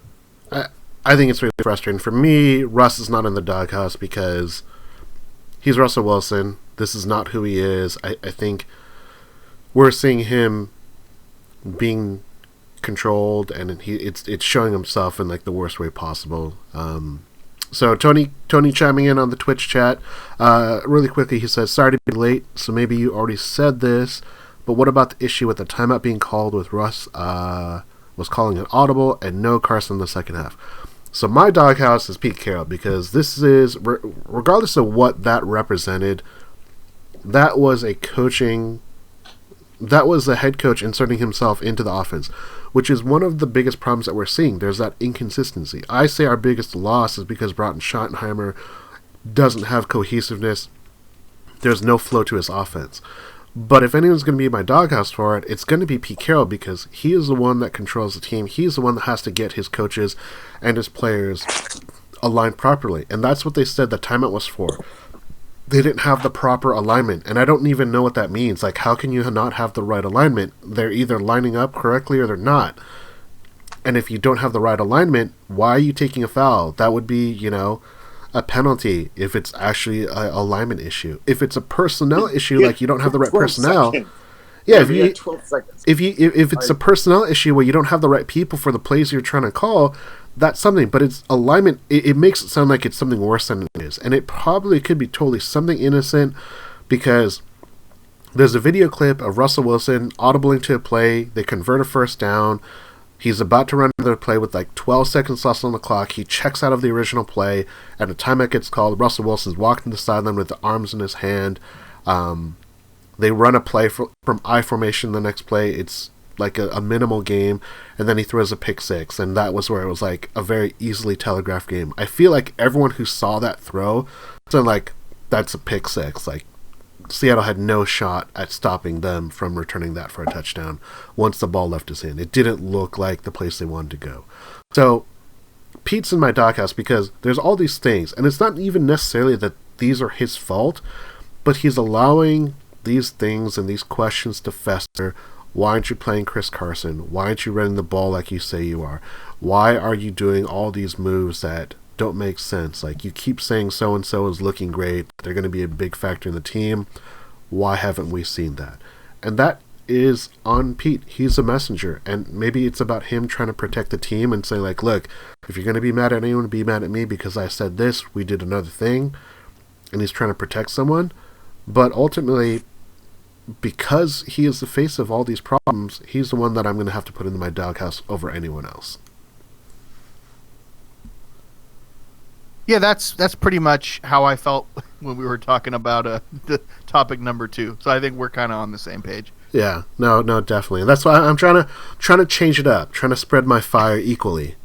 I think it's really frustrating. For me, Russ is not in the doghouse because he's Russell Wilson. This is not who he is. I think we're seeing him being controlled, and it's showing himself in like the worst way possible. So Tony chiming in on the Twitch chat really quickly. He says, "Sorry to be late. So maybe you already said this, but what about the issue with the timeout being called with Russ was calling an audible and no Carson in the second half?" So my doghouse is Pete Carroll, because this is, regardless of what that represented, that was a head coach inserting himself into the offense, which is one of the biggest problems that we're seeing. There's that inconsistency. I say our biggest loss is because Broughton Schottenheimer doesn't have cohesiveness. There's no flow to his offense. But if anyone's going to be my doghouse for it, it's going to be Pete Carroll, because he is the one that controls the team. He's the one that has to get his coaches and his players aligned properly. And that's what they said the timeout was for. They didn't have the proper alignment, and I don't even know what that means. Like, how can you not have the right alignment? They're either lining up correctly or they're not. And if you don't have the right alignment, why are you taking a foul? That would be, a penalty if it's actually an alignment issue. If it's a personnel issue, like you don't have the right personnel. Yeah, if it's a personnel issue where you don't have the right people for the plays you're trying to call, that's something. But it's alignment. It makes it sound like it's something worse than it is, and it probably could be totally something innocent, because there's a video clip of Russell Wilson audibling to a play. They convert a first down. He's about to run another play with like 12 seconds left on the clock. He checks out of the original play, and a timeout gets called. Russell Wilson's walking the sideline with the arms in his hand. They run a play from I formation the next play. It's like a minimal game, and then he throws a pick six, and that was where it was like a very easily telegraphed game. I feel like everyone who saw that throw said, like, that's a pick six. Like, Seattle had no shot at stopping them from returning that for a touchdown once the ball left his hand. It didn't look like the place they wanted to go. So Pete's in my doghouse because there's all these things, and it's not even necessarily that these are his fault, but he's allowing these things and these questions to fester. Why aren't you playing Chris Carson? Why aren't you running the ball like you say you are? Why are you doing all these moves that don't make sense? Like, you keep saying so-and-so is looking great. They're going to be a big factor in the team. Why haven't we seen that? And that is on Pete. He's a messenger. And maybe it's about him trying to protect the team and say, like, look, if you're going to be mad at anyone, be mad at me because I said this, we did another thing. And he's trying to protect someone. But ultimately, because he is the face of all these problems, he's the one that I'm going to have to put into my doghouse over anyone else. Yeah, that's pretty much how I felt when we were talking about the topic number 2. So I think we're kind of on the same page. Yeah, no, definitely. That's why I'm trying to change it up, trying to spread my fire equally.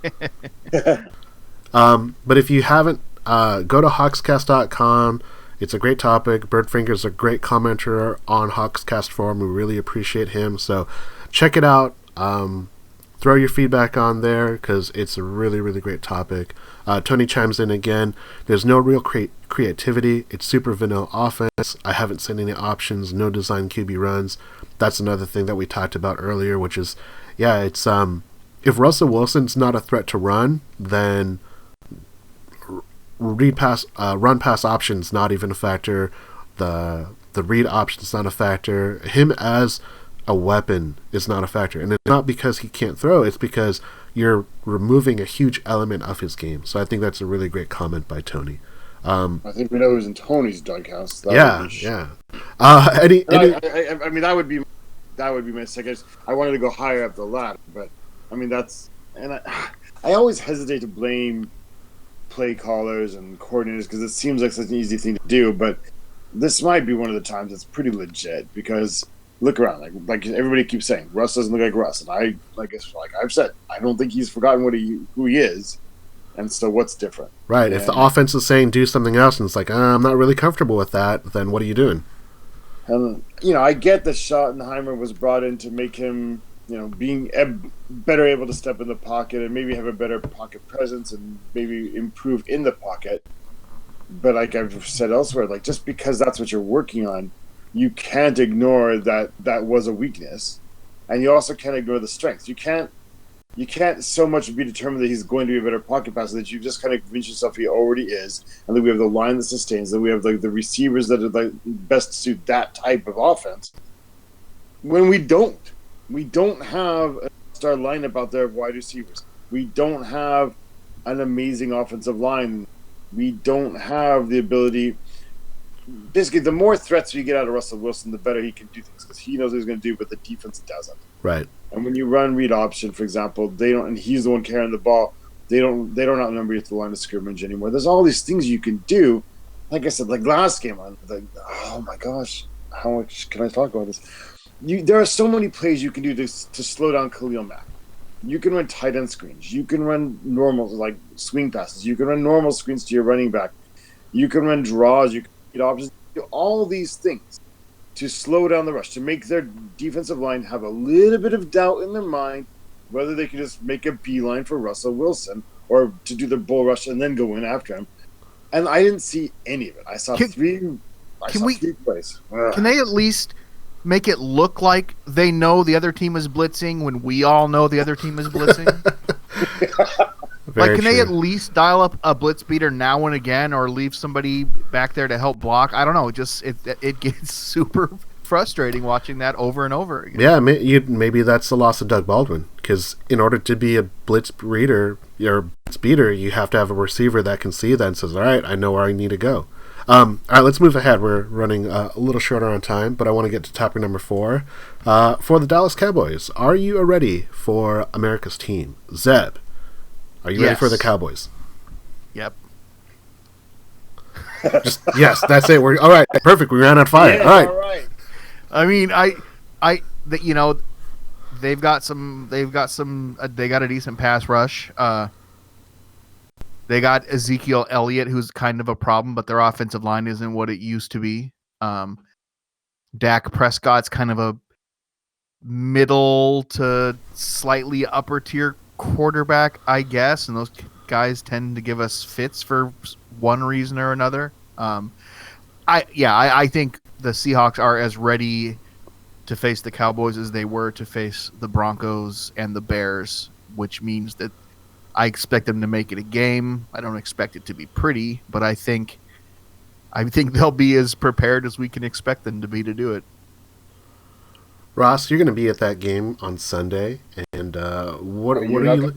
But if you haven't, go to hawkscast.com. It's a great topic. Birdfinger's a great commenter on Hawkscast Forum. We really appreciate him. So check it out. Throw your feedback on there because it's a really, really great topic. Tony chimes in again. There's no real creativity. It's super vanilla offense. I haven't seen any options. No design QB runs. That's another thing that we talked about earlier, which is, yeah, it's if Russell Wilson's not a threat to run, then run pass options not even a factor. The read option's not a factor. Him as a weapon is not a factor, and it's not because he can't throw. It's because you're removing a huge element of his game. So I think that's a really great comment by Tony. I think we know it was in Tony's doghouse. Yeah. I mean, that would be my second. I wanted to go higher up the ladder, but I mean I always hesitate to blame play callers and coordinators because it seems like such an easy thing to do, but this might be one of the times that's pretty legit because look around, like everybody keeps saying, Russ doesn't look like Russ, and like I've said, I don't think he's forgotten who he is, and so what's different? Right. If the offense is saying do something else, and it's like I'm not really comfortable with that, then what are you doing? And I get that Schottenheimer was brought in to make him, being better able to step in the pocket and maybe have a better pocket presence and maybe improve in the pocket. But like I've said elsewhere, like just because that's what you're working on, you can't ignore that was a weakness, and you also can't ignore the strengths. You can't you can't so much be determined that he's going to be a better pocket passer that you just kind of convince yourself he already is, and then we have the line that sustains, then we have like the receivers that are like best suit that type of offense. When we don't have a star lineup out there of wide receivers. We don't have an amazing offensive line. We don't have the ability. Basically, the more threats we get out of Russell Wilson, the better he can do things because he knows what he's going to do, but the defense doesn't. Right. And when you run read option, for example, they don't, and he's the one carrying the ball. They don't outnumber you at the line of scrimmage anymore. There's all these things you can do. Like I said, like last game, I'm like, oh my gosh, how much can I talk about this? There are so many plays you can do to slow down Khalil Mack. You can run tight end screens. You can run normal like swing passes. You can run normal screens to your running back. You can run draws. You can read options. Do all these things to slow down the rush, to make their defensive line have a little bit of doubt in their mind whether they can just make a beeline for Russell Wilson or to do the bull rush and then go in after him. And I didn't see any of it. I saw three plays. Can they at least make it look like they know the other team is blitzing when we all know the other team is blitzing? Like, can they at least dial up a blitz beater now and again, or leave somebody back there to help block? I don't know. It gets super frustrating watching that over and over again. Yeah, maybe that's the loss of Doug Baldwin, because in order to be a blitz reader or blitz beater, you have to have a receiver that can see that and says, "All right, I know where I need to go." All right, let's move ahead. We're running a little shorter on time, but I want to get to topic number 4. For the Dallas Cowboys, are you ready for America's team? Zeb, are you ready for the Cowboys? Yep. Yes, that's it. All right, perfect. We ran on fire. Yeah, all right. All right. I mean, they've got a decent pass rush. They got Ezekiel Elliott, who's kind of a problem, but their offensive line isn't what it used to be. Dak Prescott's kind of a middle to slightly upper tier quarterback, I guess, and those guys tend to give us fits for one reason or another. I think the Seahawks are as ready to face the Cowboys as they were to face the Broncos and the Bears, which means that I expect them to make it a game. I don't expect it to be pretty, but I think they'll be as prepared as we can expect them to be to do it. Ross, you're going to be at that game on Sunday, and what are you?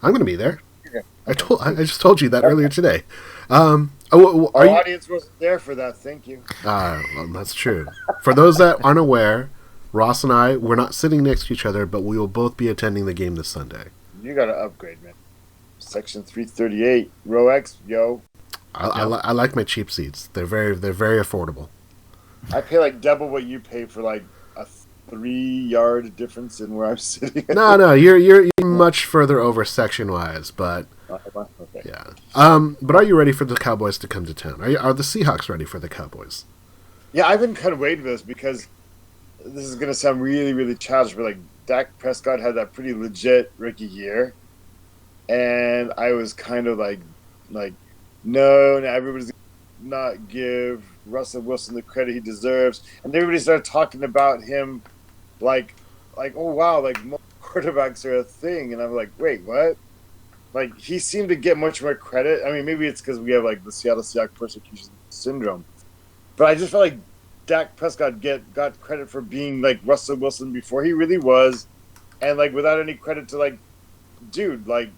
I'm going to be there. Okay. I just told you that earlier today. Our audience wasn't there for that. Thank you. Well, that's true. For those that aren't aware, Ross and I, we're not sitting next to each other, but we will both be attending the game this Sunday. You got to upgrade, man. Section 338, row X, yo. I like my cheap seats. They're very affordable. I pay like double what you pay for like a 3-yard difference in where I'm sitting. No, you're much further over section wise, but okay. Yeah. But are you ready for the Cowboys to come to town? Are the Seahawks ready for the Cowboys? Yeah, I've been kind of waiting for this because this is going to sound really, really childish, but like Dak Prescott had that pretty legit rookie year. And I was kind of like, no, everybody's not give Russell Wilson the credit he deserves. And everybody started talking about him like, oh, wow, like more quarterbacks are a thing. And I'm like, wait, what? Like, he seemed to get much more credit. I mean, maybe it's because we have, like, the Seattle Seahawks persecution syndrome. But I just felt like Dak Prescott got credit for being, like, Russell Wilson before he really was. And, like, without any credit to, like, dude, like,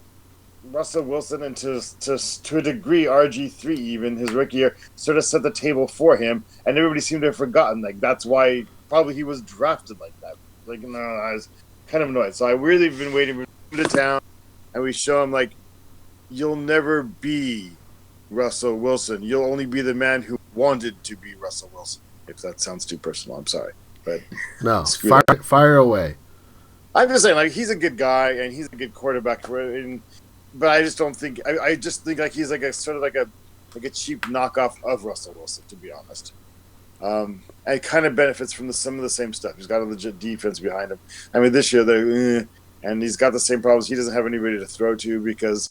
Russell Wilson and to a degree RG3 even his rookie year sort of set the table for him, and everybody seemed to have forgotten. Like that's why probably he was drafted like that. Like no, I was kind of annoyed. So I really been waiting for him to town, and we show him like you'll never be Russell Wilson. You'll only be the man who wanted to be Russell Wilson. If that sounds too personal, I'm sorry, but no, fire away. I'm just saying like he's a good guy and he's a good quarterback. But I just don't think. I just think like he's like a sort of like a cheap knockoff of Russell Wilson, to be honest. And it kind of benefits from some of the same stuff. He's got a legit defense behind him. I mean, this year and he's got the same problems. He doesn't have anybody to throw to because,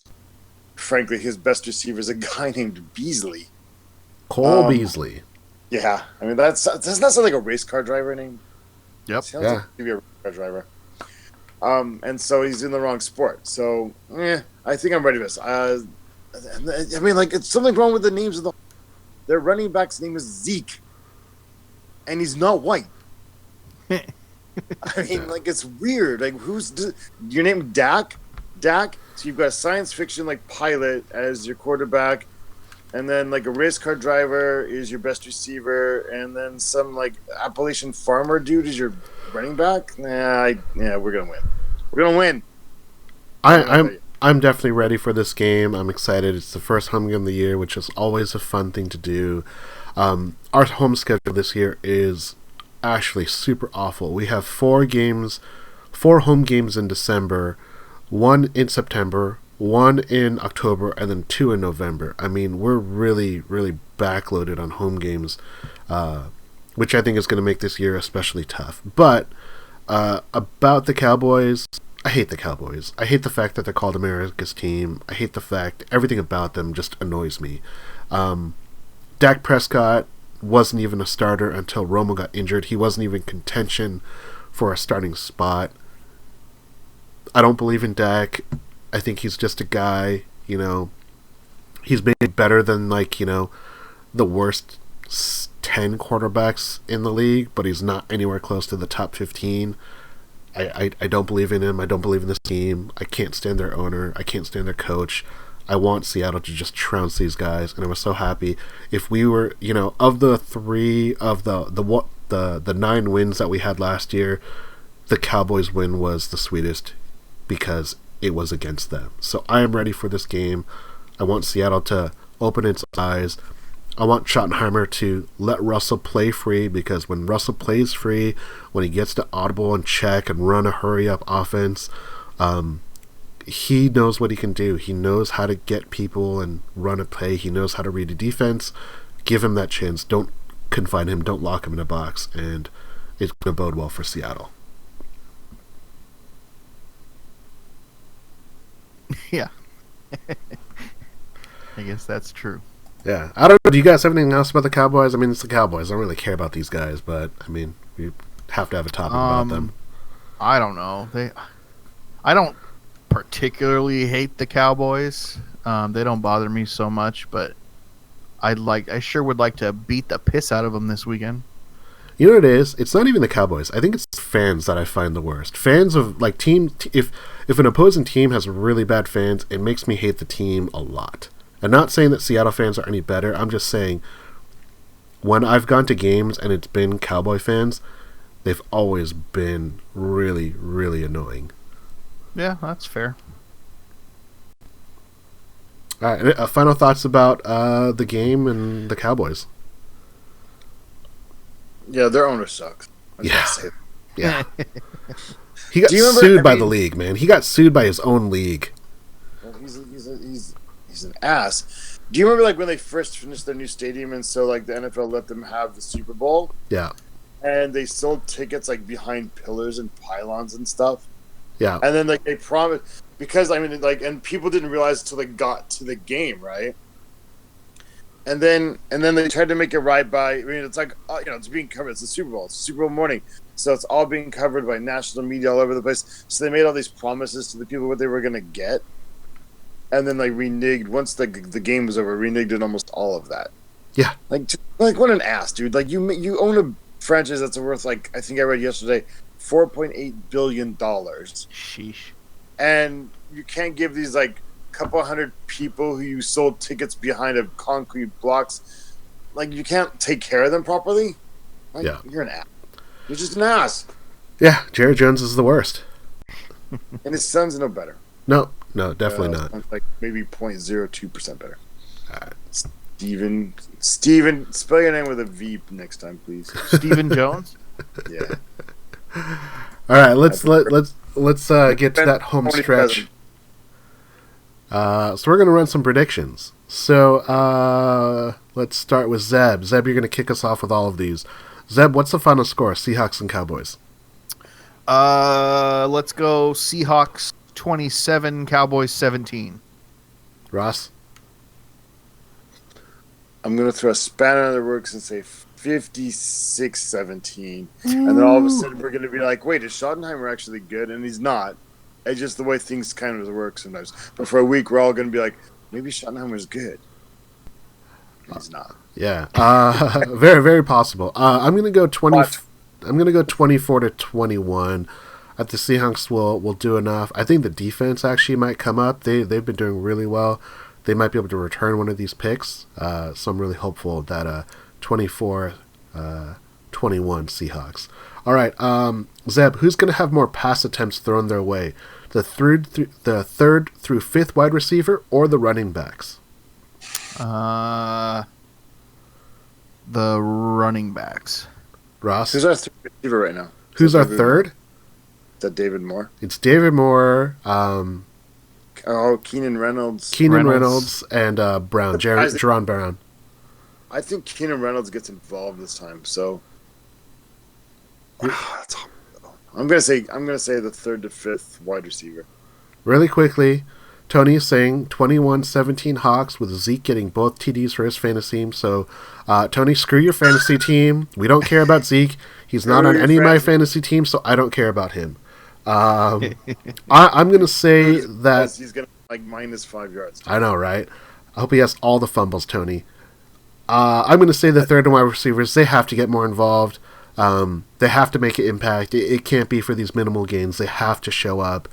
frankly, his best receiver is a guy named Beasley. Cole Beasley. Yeah, I mean doesn't that sound like a race car driver name? Yep. Sounds like to be a race car driver. And so he's in the wrong sport. So, I think I'm ready for this. I mean, like, it's something wrong with the names of their running back's name is Zeke, and he's not white. I mean, like, it's weird. Like, your name Dak? Dak? So you've got a science fiction like pilot as your quarterback, and then like a race car driver is your best receiver, and then some like Appalachian farmer dude is your running back. We're gonna win. We're gonna win. I'm definitely ready for this game. I'm excited. It's the first home game of the year, which is always a fun thing to do. Our home schedule this year is actually super awful. We have 4 home games in December, 1 in September, 1 in October, and then 2 in November. I mean, we're really, really backloaded on home games, which I think is going to make this year especially tough. But about the Cowboys, I hate the Cowboys. I hate the fact that they're called America's team. I hate the fact everything about them just annoys me. Dak Prescott wasn't even a starter until Romo got injured. He wasn't even contention for a starting spot. I don't believe in Dak. I think he's just a guy, he's maybe better than, the worst 10 quarterbacks in the league, but he's not anywhere close to the top 15. I don't believe in him. I don't believe in this team. I can't stand their owner. I can't stand their coach. I want Seattle to just trounce these guys, and I was so happy. If we were, of the 9 wins that we had last year, the Cowboys win was the sweetest because it was against them. So I am ready for this game. I want Seattle to open its eyes. I want Schottenheimer to let Russell play free, because when Russell plays free, when he gets to audible and check and run a hurry-up offense, he knows what he can do. He knows how to get people and run a play. He knows how to read a defense. Give him that chance. Don't confine him. Don't lock him in a box. And it's going to bode well for Seattle. Yeah. I guess that's true. Yeah. I don't know. Do you guys have anything else about the Cowboys? I mean, it's the Cowboys. I don't really care about these guys, but, I mean, we have to have a topic about them. I don't know. I don't particularly hate the Cowboys. They don't bother me so much, but I sure would like to beat the piss out of them this weekend. You know what it is? It's not even the Cowboys. I think it's fans that I find the worst. Fans of, like, if an opposing team has really bad fans, it makes me hate the team a lot. I'm not saying that Seattle fans are any better. I'm just saying when I've gone to games and it's been Cowboy fans, they've always been really, really annoying. Yeah, that's fair. All right, final thoughts about the game and the Cowboys. Yeah, their owner sucks. Yeah. He got sued by the league, man. He got sued by his own league. Well, he's an ass. Do you remember, like, when they first finished their new stadium, and so, like, the NFL let them have the Super Bowl? Yeah. And they sold tickets, like, behind pillars and pylons and stuff. Yeah. And then, like, they promised, because, I mean, like, and people didn't realize until they got to the game, right? And then they tried to make it right by, I mean, it's like, it's being covered. It's the Super Bowl. It's Super Bowl morning. So it's all being covered by national media all over the place. So they made all these promises to the people what they were going to get. And then, like, reneged, once the game was over, reneged almost all of that. Yeah. Like, what an ass, dude. Like, you own a franchise that's worth, like, I think I read yesterday, $4.8 billion. Sheesh. And you can't give these, like, couple hundred people who you sold tickets behind of concrete blocks, like, you can't take care of them properly. Like, yeah. You're an ass. You're just an ass. Yeah, Jerry Jones is the worst. And his son's no better. No, definitely not. Like, maybe 0.02% better. Steven, spell your name with a V next time, please. Stephen Jones? Yeah. All right, let's get to that home stretch. So we're going to run some predictions. So let's start with Zeb. Zeb, you're going to kick us off with all of these. Zeb, what's the final score? Seahawks and Cowboys. Let's go Seahawks 27, Cowboys 17. Ross? I'm going to throw a spanner in the works and say 56-17. And then all of a sudden we're going to be like, wait, is Schottenheimer actually good? And he's not. It's just the way things kind of work sometimes. But for a week, we're all going to be like, maybe Schottenheimer's good. He's not. Yeah, very, very possible. I'm going to go 20. I'm going to go 24-21. I think the Seahawks will do enough. I think the defense actually might come up. They've been doing really well. They might be able to return one of these picks. So I'm really hopeful that 24-21 Seahawks. All right, Zeb, who's going to have more pass attempts thrown their way? The third through fifth wide receiver or the running backs? The running backs. Ross? Who's our third receiver right now? Who's our third? Is that David Moore? It's David Moore. Keenan Reynolds. Keenan Reynolds and Brown. Jerron Brown. I think Keenan Reynolds gets involved this time, so that's hard. I'm gonna say the third to fifth wide receiver. Really quickly, Tony is saying 21-17 Hawks with Zeke getting both TDs for his fantasy team. So, Tony, screw your fantasy team. We don't care about Zeke. He's not on any of my fantasy teams, so I don't care about him. I'm going to say that he's going to like -5 yards. I know, right? I hope he has all the fumbles, Tony. I'm going to say the third and wide receivers, they have to get more involved. They have to make an impact. It can't be for these minimal gains. They have to show up.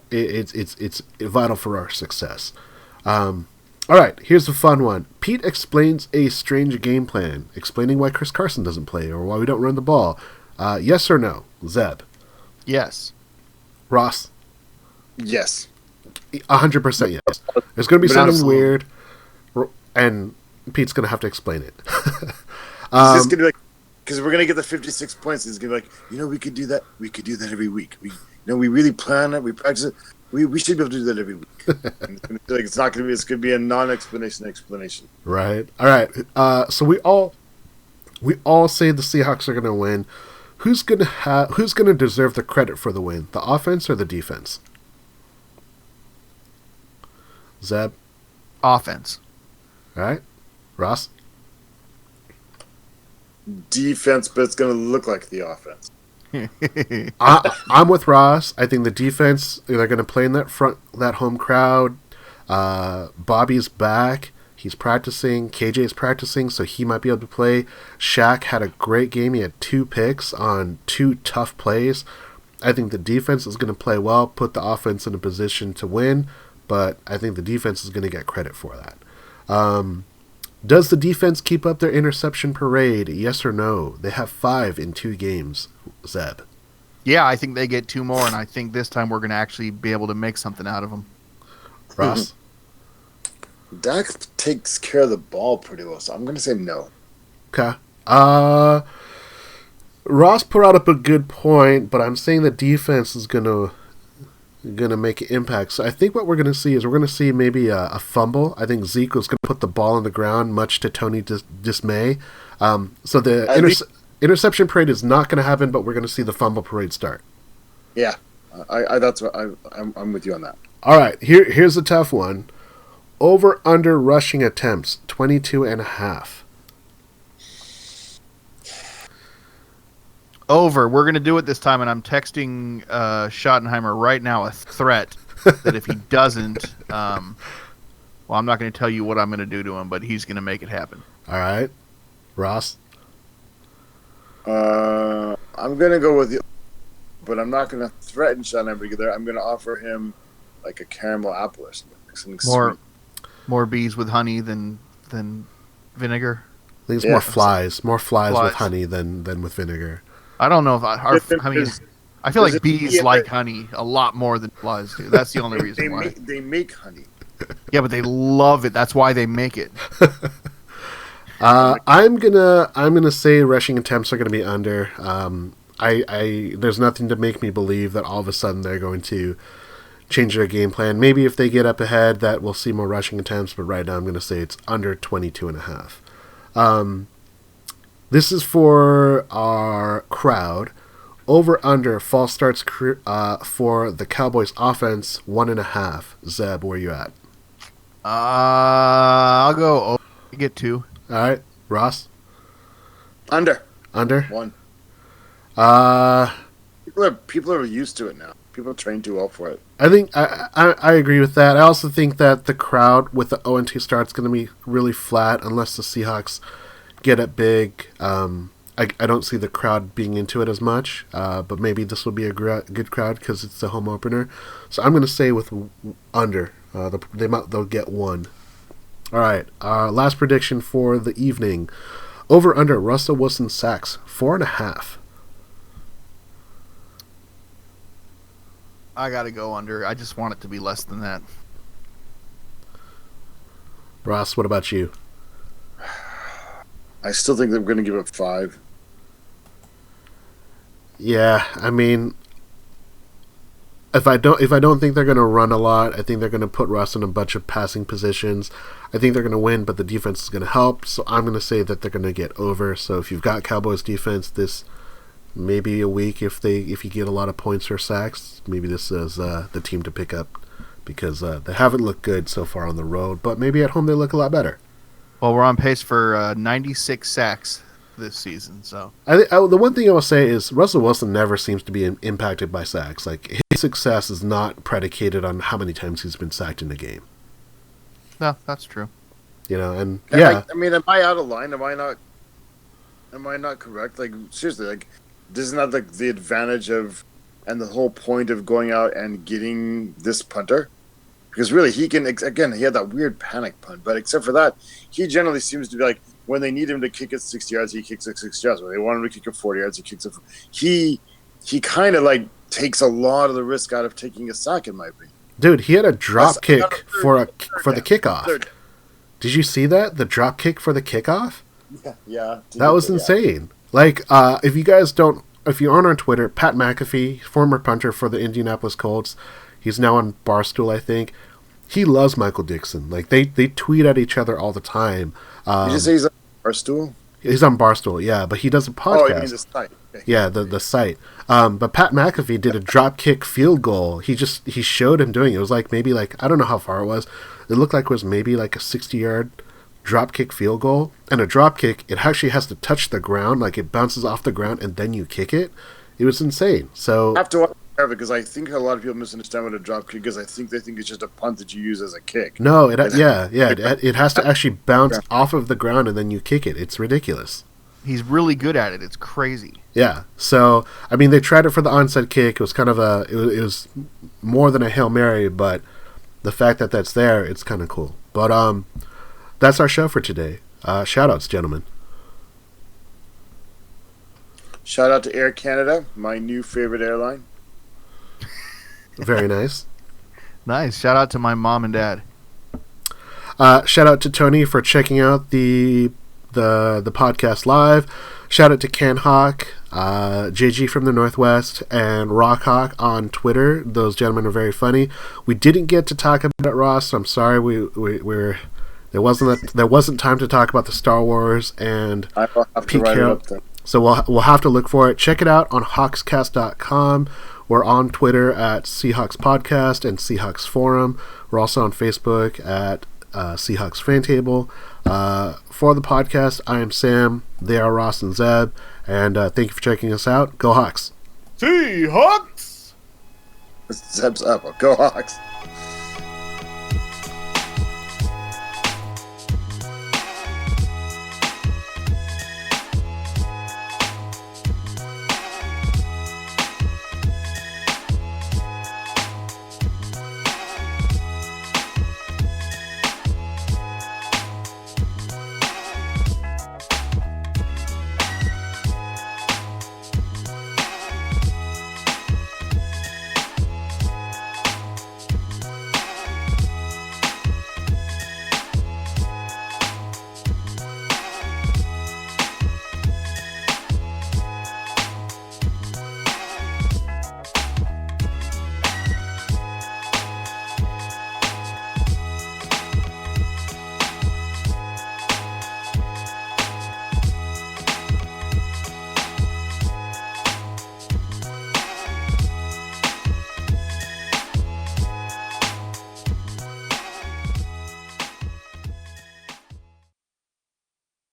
It's vital for our success. All right, here's a fun one. Pete explains a strange game plan, explaining why Chris Carson doesn't play or why we don't run the ball. Yes or no? Zeb? Yes. Ross? Yes. 100% yes. There's going to be something weird, and Pete's going to have to explain it. He's just going to be like, because we're going to get the 56 points. He's going to be like, we could do that. We could do that every week. We really plan it. We practice it. We should be able to do that every week. It's not going to be. It's going to be a non-explanation. Right. All right. So we all say the Seahawks are going to win. Who's going to deserve the credit for the win? The offense or the defense? Zeb? Offense. All right. Ross? Defense, but it's going to look like the offense. I'm with Ross. I think the defense, they're going to play in that home crowd. Bobby's back. He's practicing. KJ's practicing, so he might be able to play. Shaq had a great game. He had 2 picks on 2 tough plays. I think the defense is going to play well, put the offense in a position to win, but I think the defense is going to get credit for that. Does the defense keep up their interception parade? Yes or no? They have 5 in 2 games, Zeb. Yeah, I think they get 2 more, and I think this time we're going to actually be able to make something out of them. Ross? Dak takes care of the ball pretty well, so I'm going to say no. Okay. Ross put out a good point, but I'm saying the defense is going to make an impact. So I think what we're going to see is maybe a fumble. I think Zeke was going to put the ball on the ground, much to Tony's dismay. So the interception parade is not going to happen, but we're going to see the fumble parade start. Yeah, that's what I'm with you on that. All right, here's a tough one. Over under rushing attempts 22.5. Over. We're going to do it this time, and I'm texting Schottenheimer right now a threat that if he doesn't, I'm not going to tell you what I'm going to do to him, but he's going to make it happen. All right. Ross? I'm going to go with you, but I'm not going to threaten Schottenheimer either. I'm going to offer him like a caramel apple or something sweet. More bees with honey than vinegar. I think it's more flies with honey than with vinegar. I don't know if I feel like bees like honey a lot more than flies do. That's the only reason why. They make honey. Yeah, but they love it. That's why they make it. I'm gonna say rushing attempts are gonna be under. There's nothing to make me believe that all of a sudden they're going to change their game plan. Maybe if they get up ahead, that we'll see more rushing attempts. But right now, I'm gonna say it's under 22.5. This is for our crowd. Over under false starts for the Cowboys offense 1.5. Zeb, where you at? I'll go over. You get 2. All right, Ross. Under. Under? 1. Uh, People are used to it now. People train too well for it. I think I agree with that. I also think that the crowd with the 0-2 start is going to be really flat unless the Seahawks get it big. I don't see the crowd being into it as much, but maybe this will be a good crowd because it's the home opener. So I'm going to say with under. They'll get 1. All right. Last prediction for the evening. Over under Russell Wilson sacks 4.5. I gotta go under. I just want it to be less than that. Ross, what about you? I still think they're going to give it 5. Yeah, I mean, if I don't think they're going to run a lot, I think they're going to put Russ in a bunch of passing positions. I think they're going to win, but the defense is going to help. So I'm going to say that they're going to get over. So if you've got Cowboys defense, this maybe a week if you get a lot of points or sacks, maybe this is the team to pick up because they haven't looked good so far on the road, but maybe at home they look a lot better. Well, we're on pace for 96 sacks this season. So the one thing I will say is Russell Wilson never seems to be impacted by sacks. Like his success is not predicated on how many times he's been sacked in a game. No, that's true. You know, and yeah. I mean, am I out of line? Am I not correct? Like seriously, like isn't that like the advantage of and the whole point of going out and getting this punter? Because really, he can again. He had that weird panic punt, but except for that, he generally seems to be like when they need him to kick it 60 yards, he kicks it 60 yards. When they want him to kick it 40 yards, he kicks it. He kind of like takes a lot of the risk out of taking a sack, in my opinion. Dude, he had a drop kick for the kickoff. Did you see that? The drop kick for the kickoff? Yeah. That was insane. Like, if you aren't on Twitter, Pat McAfee, former punter for the Indianapolis Colts, he's now on Barstool, I think. He loves Michael Dixon. Like, they tweet at each other all the time. Did you say he's on Barstool? He's on Barstool, yeah, but he does a podcast. Oh, you mean the site. Okay. Yeah, the site. But Pat McAfee did a drop kick field goal. He showed him doing it. It was like maybe like, I don't know how far it was. It looked like it was maybe like a 60-yard drop kick field goal. And a drop kick, it actually has to touch the ground, like it bounces off the ground and then you kick it. It was insane. So I have to watch it because I think a lot of people misunderstand what a drop kick because I think they think it's just a punt that you use as a kick. No, it has to actually bounce off of the ground and then you kick it. It's ridiculous. He's really good at it. It's crazy. Yeah. So, I mean, they tried it for the onside kick. It was kind of it was more than a Hail Mary, but the fact that that's there, it's kind of cool. But that's our show for today. Shout-outs, gentlemen. Shout out to Air Canada, my new favorite airline. Very nice. Nice. Shout out to my mom and dad. Shout out to Tony for checking out the podcast live. Shout out to Ken Hawk, JG from the Northwest, and Rock Hawk on Twitter. Those gentlemen are very funny. We didn't get to talk about it, Ross. I'm sorry. There wasn't time to talk about the Star Wars and I will have to write it up then. So we'll have to look for it. Check it out on hawkscast.com. We're on Twitter at Seahawks Podcast and Seahawks Forum. We're also on Facebook at Seahawks FanTable. For the podcast, I am Sam. They are Ross and Zeb. And thank you for checking us out. Go Hawks! Seahawks! Zeb's up. Go Hawks!